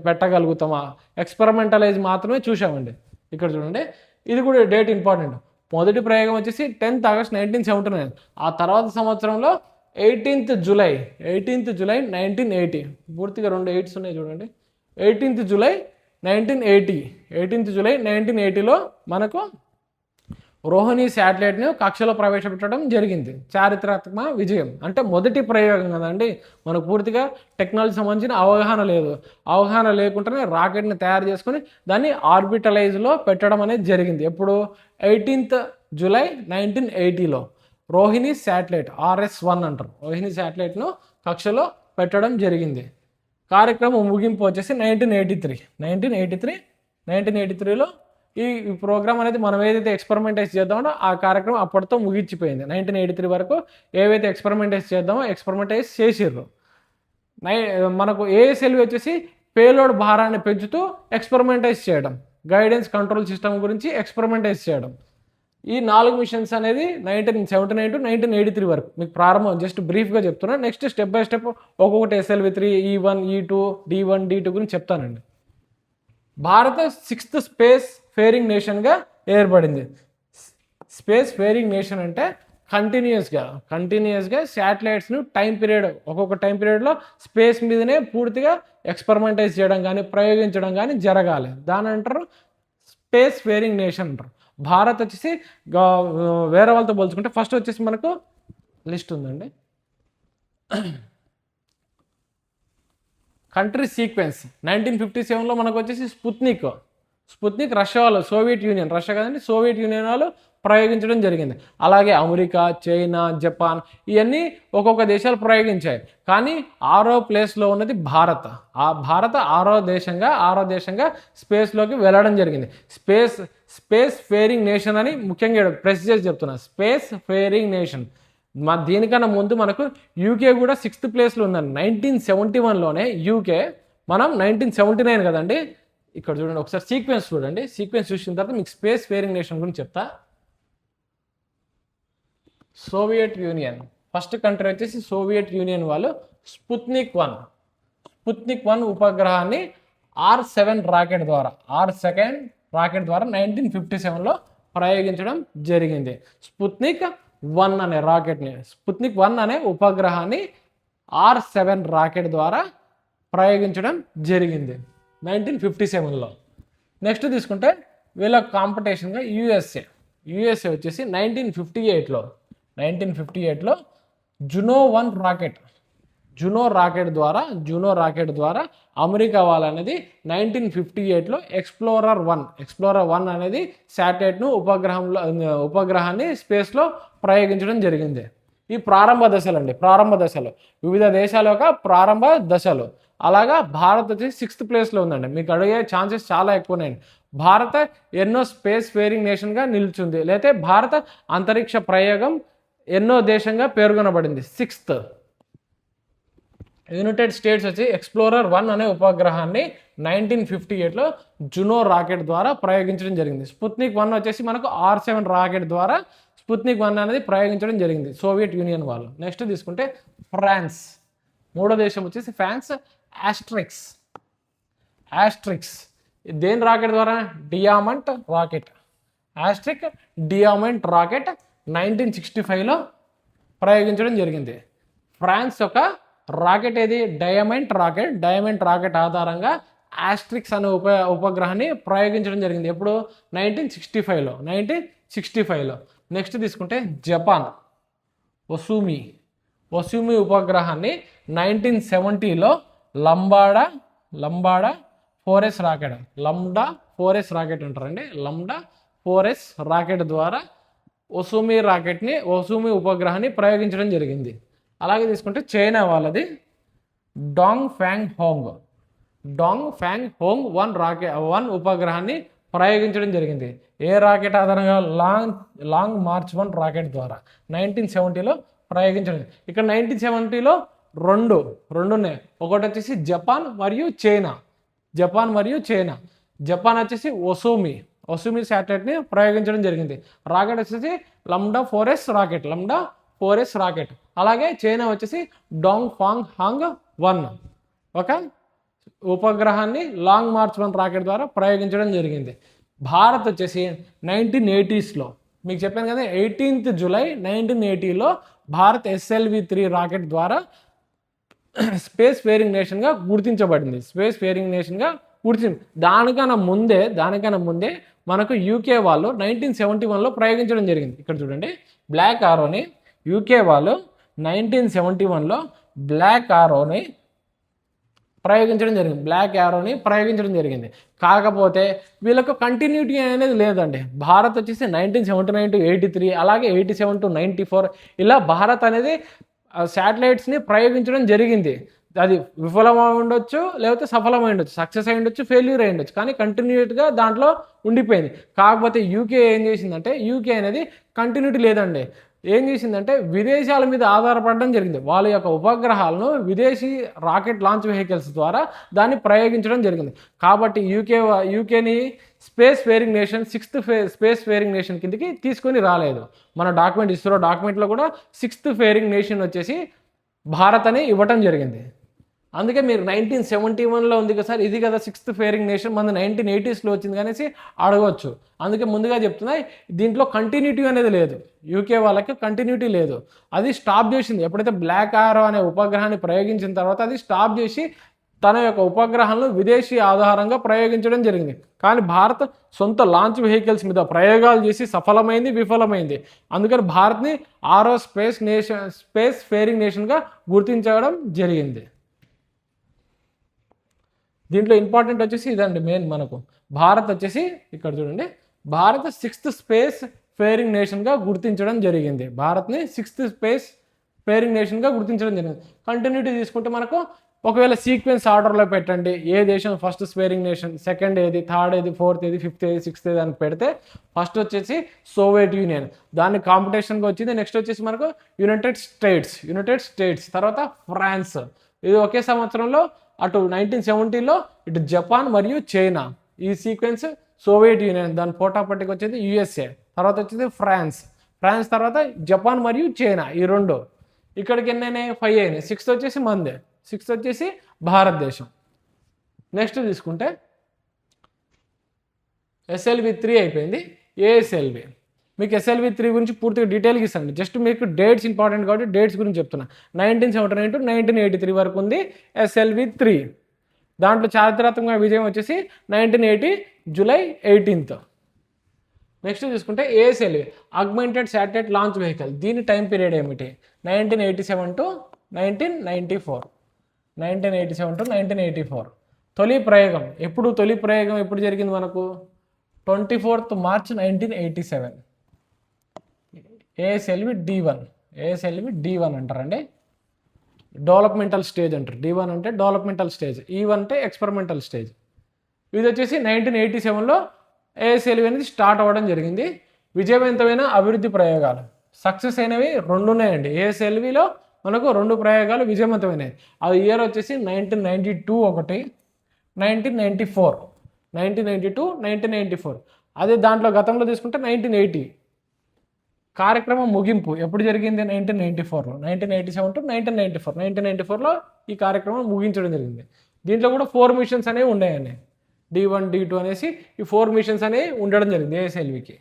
పెట్టగలుగుతామా, ఎక్స్పెరిమెంటలైజ్ మాత్రమే చూసామండి. ఇక్కడ చూడండి, ఇది కూడా డేట్ ఇంపార్టెంట్. మొదటి ప్రయోగం వచ్చేసి 10th August 1979. ఆ తర్వాత సంవత్సరంలో 18th July 1980. పూర్తిగా 2 8s ఉన్నాయి చూడండి. 18th July 1980లో మనకు రోహిణి శాటిలైట్ను కక్షలో ప్రవేశపెట్టడం జరిగింది. చారిత్రాత్మక విజయం. అంటే మొదటి ప్రయోగం కదండి, మనకు పూర్తిగా టెక్నాలజీ సంబంధించిన అవగాహన లేదు. అవగాహన లేకుండానే రాకెట్ని తయారు చేసుకొని దాన్ని ఆర్బిటలైజ్లో పెట్టడం అనేది జరిగింది. ఎప్పుడు 18 జూలై 1980లో రోహిణి శాటిలైట్ RS-1 అంటారు. రోహిణి శాటిలైట్ను కక్షలో పెట్టడం జరిగింది. కార్యక్రమం ముగింపు వచ్చేసి 1983లో ఈ ప్రోగ్రామ్ అనేది మనం ఏదైతే ఎక్స్పెరిమెంటైజ్ చేద్దామో ఆ కార్యక్రమం అప్పటితో ముగించిపోయింది. 1983 వరకు ఏవైతే ఎక్స్పెరిమెంటైజ్ చేద్దామో ఎక్స్పెరిమెంటైజ్ చేసిర్రు. మనకు ASLV వచ్చేసి పేలోడ్ భారాన్ని పెంచుతూ ఎక్స్పెరిమెంటైజ్ చేయడం, గైడెన్స్ కంట్రోల్ సిస్టమ్ గురించి ఎక్స్పెరిమెంటైజ్ చేయడం. ఈ 4 మిషన్స్ అనేది 1979 to 1983 వరకు మీకు ప్రారంభం. జస్ట్ బ్రీఫ్గా చెప్తున్నా. నెక్స్ట్ స్టెప్ బై స్టెప్ ఒక్కొక్కటి SLV-3, E-1, E-2, D-1, D-2 గురించి చెప్తానండి. భారత 6th స్పేస్ ఫేరింగ్ నేషన్గా ఏర్పడింది. స్పేస్ ఫేరింగ్ నేషన్ అంటే కంటిన్యూస్గా శాటిలైట్స్ను ఒక్కొక్క టైం పీరియడ్లో స్పేస్ మీదనే పూర్తిగా ఎక్స్పెరిమెంటైజ్ చేయడం కానీ ప్రయోగించడం కానీ జరగాలి. దాని అంటారు స్పేస్ ఫేరింగ్ నేషన్ అంటారు. భారత్ వచ్చేసి వేరే వాళ్ళతో పోల్చుకుంటే ఫస్ట్ వచ్చేసి మనకు లిస్ట్ ఉందండి. కంట్రీ సీక్వెన్స్ 1957లో మనకు వచ్చేసి స్పుత్నిక్ రష్యా వాళ్ళు, రష్యా కదండి, సోవియట్ యూనియన్ వాళ్ళు ప్రయోగించడం జరిగింది. అలాగే అమెరికా, చైనా, జపాన్ ఇవన్నీ ఒక్కొక్క దేశాలు ప్రయోగించాయి. కానీ 6వ ప్లేస్లో ఉన్నది భారత్. భారత 6వ దేశంగా స్పేస్లోకి వెళ్ళడం జరిగింది. స్పేస్ ఫేరింగ్ నేషన్ అని ముఖ్యంగా ప్రెస్ చేసి చెప్తున్నా, స్పేస్ ఫేరింగ్ నేషన్. దీనికన్నా ముందు మనకు యూకే కూడా 6th ప్లేస్లో ఉందండి. 1971లోనే యూకే, మనం 1979 కదండి. ఇక్కడ చూడండి ఒకసారి సీక్వెన్స్ చూడండి. సీక్వెన్స్ చూసిన తర్వాత మీకు స్పేస్ ఫేరింగ్ నేషన్ గురించి చెప్తా. సోవియట్ యూనియన్ ఫస్ట్ కంట్రీ వచ్చేసి సోవియట్ యూనియన్ వాళ్ళు స్పుత్నిక్ 1 ఉపగ్రహాన్ని R7 రాకెట్ ద్వారా 1957లో ప్రయోగించడం జరిగింది. స్పుత్నిక్ 1 అనే ఉపగ్రహాన్ని R7 రాకెట్ ద్వారా ప్రయోగించడం జరిగింది 1957లో. నెక్స్ట్ తీసుకుంటే వీళ్ళ కాంపిటీషన్గా యుఎస్ఏ వచ్చేసి 1958లో జునో రాకెట్ ద్వారా అమెరికా వాళ్ళనేది 1958లో ఎక్స్ప్లోరర్ 1 అనేది శాటిలైట్ను ఉపగ్రహాన్ని స్పేస్లో ప్రయోగించడం జరిగింది. ఈ ప్రారంభ దశలు వివిధ దేశాల యొక్క ప్రారంభ దశలు. అలాగా భారత్ వచ్చి 6th ప్లేస్లో ఉందండి. మీకు అడిగే ఛాన్సెస్ చాలా ఎక్కువ ఉన్నాయండి. భారత ఎన్నో స్పేస్ ఫేరింగ్ నేషన్గా నిలిచింది, లేకపోతే భారత అంతరిక్ష ప్రయోగం ఎన్నో దేశంగా పేర్కొనబడింది. 6th. యునైటెడ్ స్టేట్స్ వచ్చి ఎక్స్ప్లోరర్ 1 అనే ఉపగ్రహాన్ని 1958లో జునో రాకెట్ ద్వారా ప్రయోగించడం జరిగింది. స్పుత్నిక్ 1 వచ్చేసి మనకు R7 రాకెట్ ద్వారా స్పుత్నిక్ 1 అనేది ప్రయోగించడం జరిగింది సోవియట్ యూనియన్ వాళ్ళు. నెక్స్ట్ తీసుకుంటే ఫ్రాన్స్, మూడో దేశం వచ్చేసి ఫ్రాన్స్. ఆస్ట్రిక్స్ దేని రాకెట్ ద్వారా? డియామంట్ రాకెట్ 1965లో ప్రయోగించడం జరిగింది. ఫ్రాన్స్ యొక్క రాకెట్ ఏది? డైమండ్ రాకెట్ ఆధారంగా ఆస్ట్రిక్స్ అనే ఉపగ్రహాన్ని ప్రయోగించడం జరిగింది. ఎప్పుడు? 1965లో. నెక్స్ట్ తీసుకుంటే జపాన్ ఒసూమి ఉపగ్రహాన్ని 1970లో లంబాడా 4S రాకెట్ అంటారండి. లండా 4S రాకెట్ ద్వారా ఒసూమి ఉపగ్రహాన్ని ప్రయోగించడం జరిగింది. అలాగే తీసుకుంటే చైనా వాళ్ళది డాంగ్ ఫ్యాంగ్ హోంగ్ 1 ఉపగ్రహాన్ని ప్రయోగించడం జరిగింది. ఏ రాకెట్ ఆధారంగా? లాంగ్ మార్చ్ 1 రాకెట్ ద్వారా 1970లో ప్రయోగించడం. ఇక్కడ 1970లో రెండు ఉన్నాయి. ఒకటి వచ్చేసి జపాన్ మరియు చైనా. జపాన్ వచ్చేసి ఒసూమి శాటిలైట్ని ప్రయోగించడం జరిగింది. రాకెట్ వచ్చేసి లండా 4S రాకెట్. అలాగే చైనా వచ్చేసి డాంగ్ ఫాంగ్ హాంగ్ 1 ఒక ఉపగ్రహాన్ని లాంగ్ మార్చ్ 1 రాకెట్ ద్వారా ప్రయోగించడం జరిగింది. భారత్ వచ్చేసి 1980sలో మీకు చెప్పాను కదా, 18th జూలై 1980లో భారత్ SLV-3 రాకెట్ ద్వారా స్పేస్ ఫేరింగ్ నేషన్గా గుర్తింపు. దానికన్నా ముందే మనకు యూకే వాళ్ళు 1971లో ప్రయోగించడం జరిగింది. ఇక్కడ చూడండి, బ్లాక్ ఆరోని యూకే వాళ్ళు 1971లో బ్లాక్ ఆరోని ప్రయోగించడం జరిగింది. కాకపోతే వీళ్ళకు కంటిన్యూటీ అనేది లేదండి. భారత్ వచ్చేసి 1979 to 83, అలాగే 87 to 94 ఇలా భారత్ అనేది శాటిలైట్స్ని ప్రయోగించడం జరిగింది. అది విఫలమై ఉండొచ్చు, లేకపోతే సఫలమై ఉండొచ్చు, సక్సెస్ అయి ఉండొచ్చు, ఫెయిల్యూర్ అయి ఉండొచ్చు, కానీ కంటిన్యూటీగా దాంట్లో ఉండిపోయింది. కాకపోతే యూకే ఏం చేసిందంటే, యూకే అనేది కంటిన్యూటీ లేదండి. ఏం చేసిందంటే విదేశాల మీద ఆధారపడడం జరిగింది. వాళ్ళ యొక్క ఉపగ్రహాలను విదేశీ రాకెట్ లాంచ్ వెహికల్స్ ద్వారా దాన్ని ప్రయోగించడం జరిగింది. కాబట్టి యూకేని space faring nation, 6th space faring nation కిందకి తీసుకొని రాలేదు. మన డాక్యుమెంట్, ఇస్రో డాక్యుమెంట్లో కూడా 6th ఫేరింగ్ నేషన్ వచ్చేసి భారత్ అని ఇవ్వటం జరిగింది. అందుకే మీరు 1971లో ఉంది కదా సార్, ఇది కదా 6th ఫేరింగ్ నేషన్, మన 1980sలో వచ్చింది అనేసి అడగవచ్చు. అందుకే ముందుగా చెప్తున్నా, దీంట్లో కంటిన్యూటీ అనేది లేదు. యూకే వాళ్ళకి కంటిన్యూటీ లేదు. అది స్టాప్ చేసింది. ఎప్పుడైతే బ్లాక్ ఆరో అనే ఉపగ్రహాన్ని ప్రయోగించిన తర్వాత అది స్టాప్ చేసి తన యొక్క ఉపగ్రహాలను విదేశీ ఆధారంగా ప్రయోగించడం జరిగింది. కానీ భారత్ సొంత లాంచ్ వెహికల్స్ మీద ప్రయోగాలు చేసి సఫలమైంది, విఫలమైంది. అందుకని భారత్ని 6వ స్పేస్ ఫేరింగ్ నేషన్గా గుర్తించడం జరిగింది. దీంట్లో ఇంపార్టెంట్ వచ్చేసి ఇదండి మెయిన్. మనకు భారత్ వచ్చేసి ఇక్కడ చూడండి, భారత్ 6th స్పేస్ ఫేరింగ్ నేషన్గా గుర్తించడం జరిగింది. భారత్ని 6th స్పేస్ ఫేరింగ్ నేషన్గా గుర్తించడం జరిగింది. కంటిన్యూటీ తీసుకుంటే మనకు ఒకవేళ సీక్వెన్స్ ఆర్డర్లో పెట్టండి, ఏ దేశం ఫస్ట్ స్పేరింగ్ నేషన్, సెకండ్ ఏది, థర్డ్ ఏది, ఫోర్త్ ఏది, ఫిఫ్త్ ఏది, సిక్స్త్ ఏది అని పెడితే ఫస్ట్ వచ్చేసి సోవియట్ యూనియన్, దాన్ని కాంపిటీషన్గా వచ్చింది. నెక్స్ట్ వచ్చేసి మనకు యునైటెడ్ స్టేట్స్, తర్వాత ఫ్రాన్స్. ఇది ఒకే సంవత్సరంలో అటు 1970లో ఇటు జపాన్ మరియు చైనా. ఈ సీక్వెన్స్ సోవియట్ యూనియన్, దాని పోటాపట్టికి వచ్చేది యుఎస్ఏ, తర్వాత వచ్చేది ఫ్రాన్స్ తర్వాత జపాన్ మరియు చైనా. ఈ రెండు ఇక్కడికి ఎన్నైనాయి, 5 అయినాయి. 6th వచ్చేసి మందే, 6th వచ్చేసి భారతదేశం. నెక్స్ట్ తీసుకుంటే SLV-3 అయిపోయింది. ASLV, మీకు SLV-3 గురించి పూర్తిగా డీటెయిల్గా ఇస్తాను. జస్ట్ మీకు డేట్స్ ఇంపార్టెంట్ కాబట్టి డేట్స్ గురించి చెప్తున్నా. 1979 to 1983 వరకు ఉంది SLV-3. దాంట్లో చారిత్రాత్మక విజయం వచ్చేసి 1980 July 18th. నెక్స్ట్ చూసుకుంటే ASLV, augmented satellite launch vehicle. దీని టైం పీరియడ్ ఏమిటి, 1987 to 1984. తొలి ప్రయోగం ఎప్పుడు జరిగింది మనకు, 24th March 1987. ASLV D1 అంటారండి. డెవలప్మెంటల్ స్టేజ్ అంటారు. D1 అంటే డెవలప్మెంటల్ స్టేజ్, E1 అంటే ఎక్స్పెరిమెంటల్ స్టేజ్. ఇది వచ్చేసి 1987లో ASLV అనేది స్టార్ట్ అవ్వడం జరిగింది. విజయవంతమైన అభివృద్ధి ప్రయోగాలు, సక్సెస్ అయినవి 2 ఉన్నాయండి. ASLVలో మనకు 2 ప్రయోగాలు విజయవంతమైనవి. అది ఇయర్ వచ్చేసి 1992 ఒకటి, 1992. అదే దాంట్లో గతంలో తీసుకుంటే 1980 కార్యక్రమం ముగింపు ఎప్పుడు జరిగింది, 1994లో. 1987 to 1994లో ఈ కార్యక్రమం ముగించడం జరిగింది. దీంట్లో కూడా 4 మిషన్స్ అనేవి ఉన్నాయండి. D1, D2 అనేసి ఈ 4 మిషన్స్ అనేవి ఉండడం జరిగింది ASLVకి.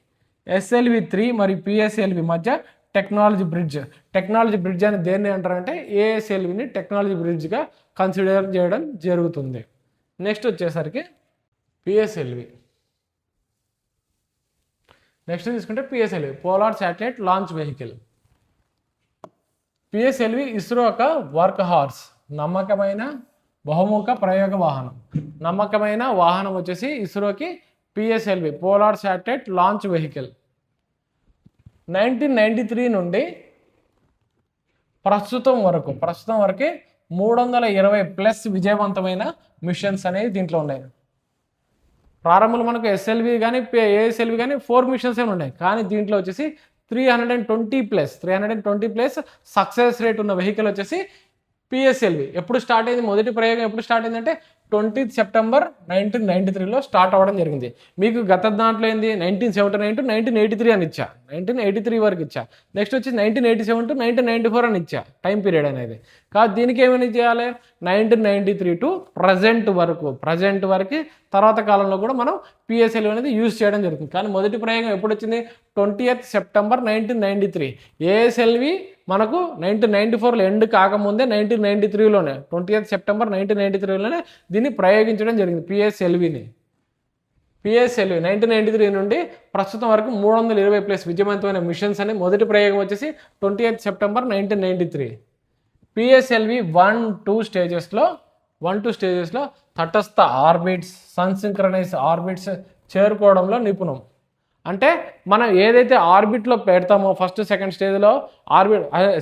SLV-3 మరియు PSLV మధ్య టెక్నాలజీ బ్రిడ్జ్ అని దేన్ని అంటారంటే ASLVని టెక్నాలజీ బ్రిడ్జ్గా కన్సిడర్ చేయడం జరుగుతుంది. నెక్స్ట్ వచ్చేసరికి PSLV. నెక్స్ట్ తీసుకుంటే PSLV, polar satellite launch vehicle. PSLV ISRO యొక్క వర్క్ హార్స్, నమ్మకమైన బహుముఖ ప్రయోగ వాహనం. నమ్మకమైన వాహనం వచ్చేసి ఇస్రోకి PSLV, polar satellite launch vehicle. 1993 నుండి ప్రస్తుతం వరకు 320+ విజయవంతమైన మిషన్స్ అనేవి దీంట్లో ఉన్నాయి. ప్రారంభంలో మనకు SLV కానీ ASLV కానీ 4 మిషన్స్ ఏమి ఉన్నాయి. కానీ దీంట్లో వచ్చేసి 320+ సక్సెస్ రేట్ ఉన్న వెహికల్ వచ్చేసి PSLV. ఎప్పుడు స్టార్ట్ అయింది, మొదటి ప్రయోగం ఎప్పుడు స్టార్ట్ అయిందంటే 20th September 1993లో స్టార్ట్ అవ్వడం జరిగింది. మీకు గత దాంట్లో ఏంది 1979 to 1983 అని ఇచ్చా, 1983 వరకు ఇచ్చా. నెక్స్ట్ వచ్చి 1987 to 1994 అని ఇచ్చా టైం పీరియడ్ అనేది. కాదు దీనికి ఏమైనా చేయాలి, 1993 to ప్రజెంట్ వరకు తర్వాత కాలంలో కూడా మనం పిఎస్ఎల్వి అనేది యూజ్ చేయడం జరుగుతుంది. కానీ మొదటి ప్రయోగం ఎప్పుడు వచ్చింది? 20th September 1993. ఏఎస్ఎల్వి మనకు 1994లో ఎండ్ కాకముందే 1993లోనే 20th September 1993లోనే దీన్ని ప్రయోగించడం జరిగింది పిఎస్ఎల్విని. పిఎస్ఎల్వి 1993 నుండి ప్రస్తుతం వరకు 320+ విజయవంతమైన మిషన్స్ అని మొదటి ప్రయోగం వచ్చేసి 20th September 1993. పిఎస్ఎల్వి 1-2 స్టేజెస్లో తటస్థ ఆర్బిట్స్, సన్సింక్రనైజ్ ఆర్బిట్స్ చేరుకోవడంలో నిపుణం. అంటే మనం ఏదైతే ఆర్బిట్లో పెడతామో ఫస్ట్ సెకండ్ స్టేజ్లో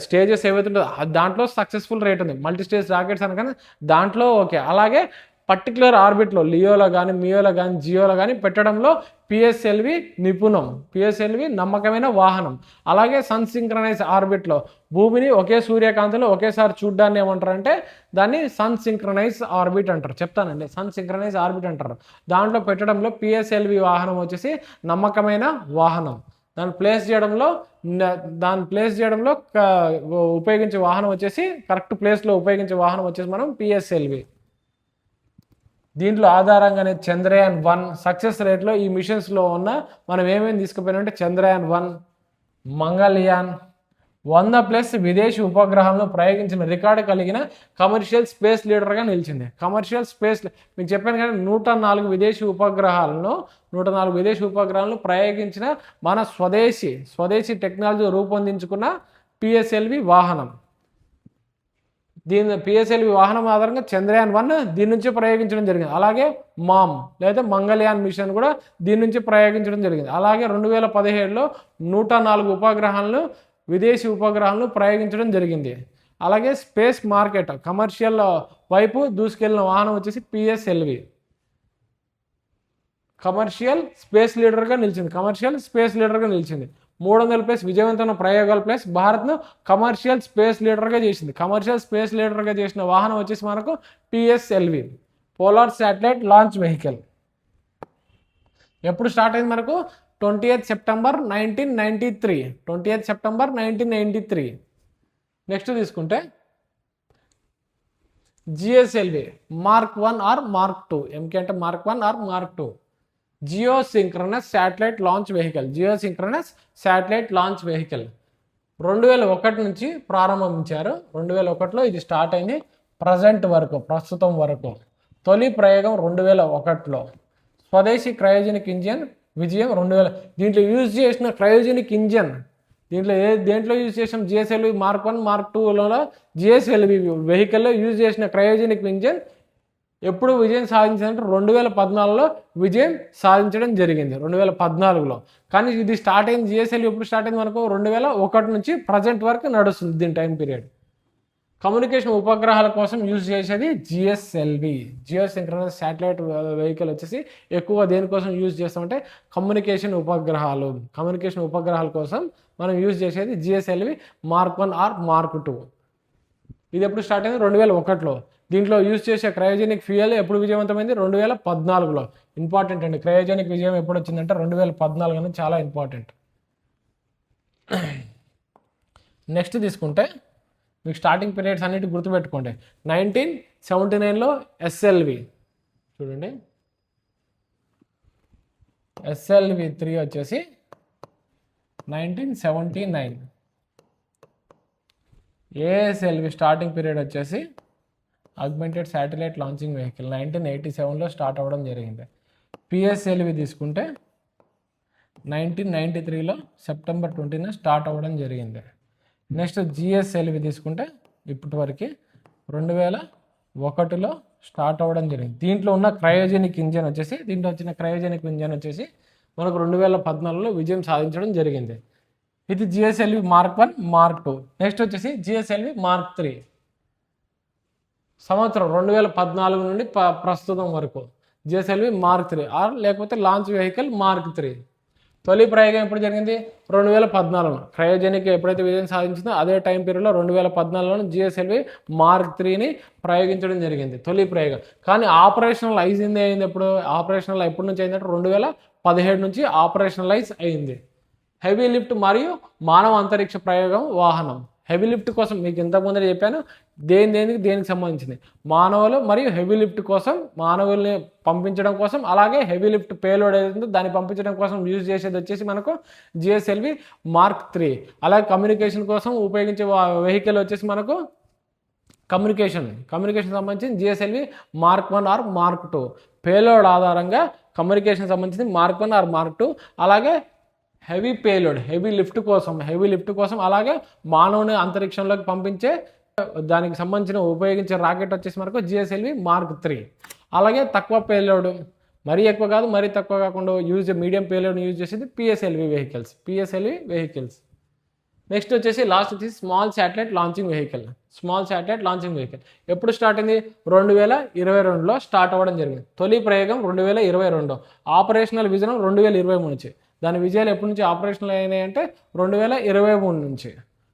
స్టేజెస్ ఏవైతే ఉంటుందో దాంట్లో సక్సెస్ఫుల్ రేట్ ఉంది. మల్టీ స్టేజ్ రాకెట్స్ అనగానే దాంట్లో ఓకే. అలాగే పర్టికులర్ ఆర్బిట్లో లియోలో కానీ, మియోలో కానీ, జియోలో కానీ పెట్టడంలో పిఎస్ఎల్వి నిపుణం. పిఎస్ఎల్వి నమ్మకమైన వాహనం. అలాగే సన్ సింక్రనైజ్ ఆర్బిట్లో భూమిని ఒకే సూర్యకాంతిలో ఒకేసారి చూడ్డాన్ని ఏమంటారంటే దాన్ని సన్ సింక్రనైజ్ ఆర్బిట్ అంటారు. చెప్తానండి, సన్ సింక్రనైజ్ ఆర్బిట్ అంటారు. దాంట్లో పెట్టడంలో పిఎస్ఎల్వి వాహనం వచ్చేసి నమ్మకమైన వాహనం. దాన్ని ప్లేస్ చేయడంలో ఉపయోగించే వాహనం వచ్చేసి కరెక్ట్ ప్లేస్లో ఉపయోగించే వాహనం వచ్చేసి మనం పిఎస్ఎల్వి. దీంట్లో ఆధారంగానే చంద్రయాన్ 1 సక్సెస్ రేట్లో ఈ మిషన్స్లో ఉన్న మనం ఏమేమి తీసుకుపోయినామంటే చంద్రయాన్ 1, మంగళయాన్ 100+ విదేశీ ఉపగ్రహాలను ప్రయోగించిన రికార్డు కలిగిన కమర్షియల్ స్పేస్ లీడర్గా నిలిచింది. కమర్షియల్ స్పేస్ మీకు చెప్పాను కానీ 104 విదేశీ ఉపగ్రహాలను ప్రయోగించిన మన స్వదేశీ టెక్నాలజీ రూపొందించుకున్న పిఎస్ఎల్వి వాహనం. పిఎస్ఎల్వి వాహనం ఆధారంగా చంద్రయాన్ 1 దీని నుంచి ప్రయోగించడం జరిగింది. అలాగే మామ్ లేదా మంగళయాన్ మిషన్ కూడా దీని నుంచి ప్రయోగించడం జరిగింది. అలాగే 2017లో 104 విదేశీ ఉపగ్రహాలను ప్రయోగించడం జరిగింది. అలాగే స్పేస్ మార్కెట్ కమర్షియల్ వైపు దూసుకెళ్లిన వాహనం వచ్చేసి పిఎస్ఎల్వి. కమర్షియల్ స్పేస్ లీడర్గా నిలిచింది. 300+ విజయవంతమైన ప్రయోగాలు ప్లస్ భారత్ను కమర్షియల్ స్పేస్ లీడర్గా చేసింది. కమర్షియల్ స్పేస్ లీడర్గా చేసిన వాహనం వచ్చేసి మనకు PSLV polar satellite launch vehicle. ఎప్పుడు స్టార్ట్ అయింది మనకు? 20th September 1993. నెక్స్ట్ తీసుకుంటే GSLV mark 1 or mark 2. MK అంటే mark 1 or mark 2. Geosynchronous satellite launch vehicle. 2001 నుంచి ప్రారంభించారు. 2001లో ఇది స్టార్ట్ అయింది. ప్రస్తుతం వరకు తొలి ప్రయోగం 2001లో. స్వదేశీ క్రయోజెనిక్ ఇంజిన్ విజయం 2000. దీంట్లో యూజ్ చేసిన క్రయోజెనిక్ ఇంజిన్ దేంట్లో యూజ్ చేసాం? జిఎస్ఎల్వి మార్క్ 1 మార్క్ 2లో జిఎస్ఎల్వి వెహికల్లో యూజ్ చేసిన క్రయోజెనిక్ ఇంజిన్ ఎప్పుడు విజయం సాధించిందంటే 2014లో విజయం సాధించడం జరిగింది. 2014లో. కానీ ఇది స్టార్ట్ అయింది జిఎస్ఎల్వి ఎప్పుడు స్టార్ట్ అయింది మనకు? 2001 నుంచి ప్రజెంట్ వరకు నడుస్తుంది దీని టైం పీరియడ్. కమ్యూనికేషన్ ఉపగ్రహాల కోసం యూజ్ చేసేది జిఎస్ఎల్వి. జియోసింక్రనస్ శాటిలైట్ వెహికల్ వచ్చేసి ఎక్కువగా దేనికోసం యూజ్ చేస్తామంటే కమ్యూనికేషన్ ఉపగ్రహాల కోసం మనం యూజ్ చేసేది జిఎస్ఎల్వి మార్క్ 1 ఆర్ మార్క్ 2. ఇది ఎప్పుడు స్టార్ట్ అయింది? 2001లో. దీంట్లో యూజ్ చేసే క్రయోజెనిక్ ఫ్యూయల్ ఎప్పుడు విజయవంతమైంది? 2014లో. ఇంపార్టెంట్ అండి, క్రయోజెనిక్ విజయం ఎప్పుడు వచ్చిందంటే 2014 అని చాలా ఇంపార్టెంట్. నెక్స్ట్ తీసుకుంటే మీకు స్టార్టింగ్ పీరియడ్స్ అన్నిటి గుర్తుపెట్టుకోండి. 1979లో ఎస్ఎల్వి చూడండి, ఎస్ఎల్వి 3 వచ్చేసి 1979. ఏఎస్ఎల్వి స్టార్టింగ్ పీరియడ్ వచ్చేసి ఆగ్మెంటెడ్ శాటిలైట్ లాంచింగ్ వెహికల్ 1987లో స్టార్ట్ అవ్వడం జరిగింది. పిఎస్ఎల్వి తీసుకుంటే 1993లో September 20న స్టార్ట్ అవ్వడం జరిగింది. నెక్స్ట్ జిఎస్ఎల్వి తీసుకుంటే ఇప్పటి వరకు 2001లో స్టార్ట్ అవ్వడం జరిగింది. దీంట్లో ఉన్న క్రయోజెనిక్ ఇంజన్ వచ్చేసి మనకు 2014లో విజయం సాధించడం జరిగింది. ఇది జిఎస్ఎల్వి మార్క్ 1 మార్క్ 2. నెక్స్ట్ వచ్చేసి జిఎస్ఎల్వి మార్క్ 3. సంవత్సరం 2014 నుండి ప్రస్తుతం వరకు జిఎస్ఎల్వి మార్క్ 3 ఆర్ లేకపోతే లాంచ్ వెహికల్ మార్క్ 3. తొలి ప్రయోగం ఎప్పుడు జరిగింది? 2014లో. క్రయోజెనిక్ ఎప్పుడైతే విజయం సాధించిందో అదే టైం పీరియడ్లో 2014లో జిఎస్ఎల్వి మార్క్ 3ని ప్రయోగించడం జరిగింది, తొలి ప్రయోగం. కానీ ఆపరేషనలైజ్ అయింది ఎప్పుడు? ఎప్పటి నుంచి అయిందంటే 2017 నుంచి ఆపరేషనలైజ్ అయింది. హెవీ లిఫ్ట్ మరియు మానవ అంతరిక్ష ప్రయోగం వాహనం హెవీ లిఫ్ట్ కోసం మీకు ఇంతకుముందే చెప్పాను, దేనికి సంబంధించింది, మానవులు మరియు హెవీ లిఫ్ట్ కోసం, మానవుల్ని పంపించడం కోసం, అలాగే హెవీ లిఫ్ట్ పేలోడ్ ఏదైతుందో దాన్ని పంపించడం కోసం యూజ్ చేసేది వచ్చేసి మనకు జిఎస్ఎల్వి మార్క్ 3. అలాగే కమ్యూనికేషన్ కోసం ఉపయోగించే వెహికల్ వచ్చేసి మనకు కమ్యూనికేషన్ సంబంధించి GSLV mark 1 or mark 2. Payload ఆధారంగా కమ్యూనికేషన్ సంబంధించి మార్క్ 1 ఆర్ మార్క్ 2. అలాగే హెవీ పేలోడ్ హెవీ లిఫ్ట్ కోసం అలాగే మానవుని అంతరిక్షంలోకి పంపించే దానికి సంబంధించిన ఉపయోగించే రాకెట్ వచ్చేసి మనకు జిఎస్ఎల్వి మార్క్ 3. అలాగే తక్కువ పేలోడ్, మరీ ఎక్కువ కాదు మరీ తక్కువ కాకుండా మీడియం పేలోడ్ని యూజ్ చేసేది పిఎస్ఎల్వి వెహికల్స్. నెక్స్ట్ వచ్చేసి లాస్ట్ వచ్చేసి స్మాల్ శాటిలైట్ లాంచింగ్ వెహికల్. ఎప్పుడు స్టార్ట్ అయింది? 2022లో స్టార్ట్ అవ్వడం జరిగింది. తొలి ప్రయోగం 2022, ఆపరేషనల్ విజనం 2023 నుంచి. దాని విజయాలు ఎప్పటి నుంచి ఆపరేషనల్ అయినాయి అంటే 2023 నుంచి.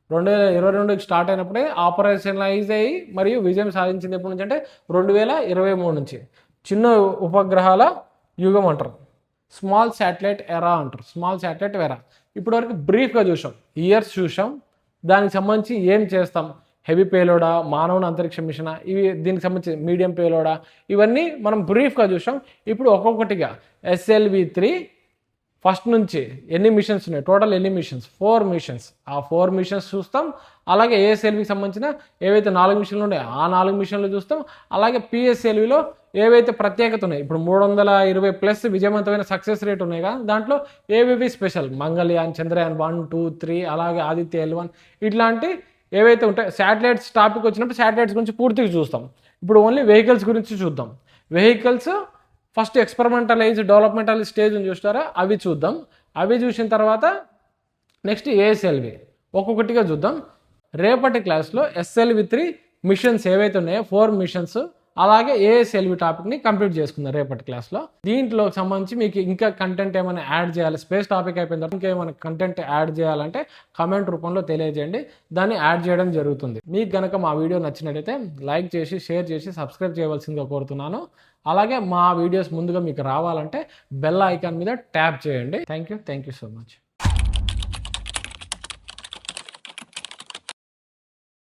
2022కి స్టార్ట్ అయినప్పుడే ఆపరేషనలైజ్ అయ్యి మరియు విజయం సాధించింది ఎప్పటి నుంచి అంటే 2023 నుంచి. చిన్న ఉపగ్రహాల యుగం అంటారు, స్మాల్ శాటిలైట్ ఎరా అంటారు. ఇప్పటివరకు బ్రీఫ్గా చూసాం, ఇయర్స్ చూసాం, దానికి సంబంధించి ఏం చేస్తాం, హెవీ పేలోడా, మానవుని అంతరిక్ష మిషనా, దీనికి సంబంధించి మీడియం పేలోడా, ఇవన్నీ మనం బ్రీఫ్గా చూసాం. ఇప్పుడు ఒక్కొక్కటిగా SLV-3 ఫస్ట్ నుంచి ఎన్ని మిషన్స్ ఉన్నాయి, టోటల్ ఎన్ని మిషన్స్, 4 మిషన్స్, ఆ 4 మిషన్స్ చూస్తాం. అలాగే ASLVకి సంబంధించిన ఏవైతే 4 మిషన్లు ఉన్నాయో ఆ 4 మిషన్లు చూస్తాం. అలాగే PSLVలో ఏవైతే ప్రత్యేకత ఉన్నాయి, ఇప్పుడు 320+ విజయవంతమైన సక్సెస్ రేట్ ఉన్నాయి కదా, దాంట్లో ఏవేవి స్పెషల్, మంగళయాన్, చంద్రయాన్ 1, 2, 3, అలాగే ఆదిత్య L1 ఇట్లాంటి ఏవైతే ఉంటాయి. శాటిలైట్స్ టాపిక్ వచ్చినప్పుడు శాటిలైట్స్ గురించి పూర్తిగా చూస్తాం. ఇప్పుడు ఓన్లీ వెహికల్స్ గురించి చూద్దాం. వెహికల్స్ ఫస్ట్ ఎక్స్పెరిమెంటలైజ్ డెవలప్మెంటల్ స్టేజ్ చూస్తారా, అవి చూద్దాం. అవి చూసిన తర్వాత నెక్స్ట్ ASLV ఒక్కొక్కటిగా చూద్దాం. రేపటి క్లాస్లో SLV-3 మిషన్స్ ఏవైతే ఉన్నాయో 4 మిషన్స్, అలాగే ASLV టాపిక్ని కంప్లీట్ చేసుకుందాం రేపటి క్లాస్లో. దీంట్లో సంబంధించి మీకు ఇంకా కంటెంట్ ఏమైనా యాడ్ చేయాలి, స్పేస్ టాపిక్ అయిపోయిన తర్వాత ఇంకేమైనా కంటెంట్ యాడ్ చేయాలంటే కామెంట్ రూపంలో తెలియజేయండి, దాన్ని యాడ్ చేయడం జరుగుతుంది. మీకు కనుక మా వీడియో నచ్చినట్టయితే లైక్ చేసి, షేర్ చేసి, సబ్స్క్రైబ్ చేయవలసిందిగా కోరుతున్నాను. అలాగే మా వీడియోస్ ముందుగా మీకు రావాలంటే బెల్ ఐకాన్ మీద ట్యాప్ చేయండి. Thank you so much.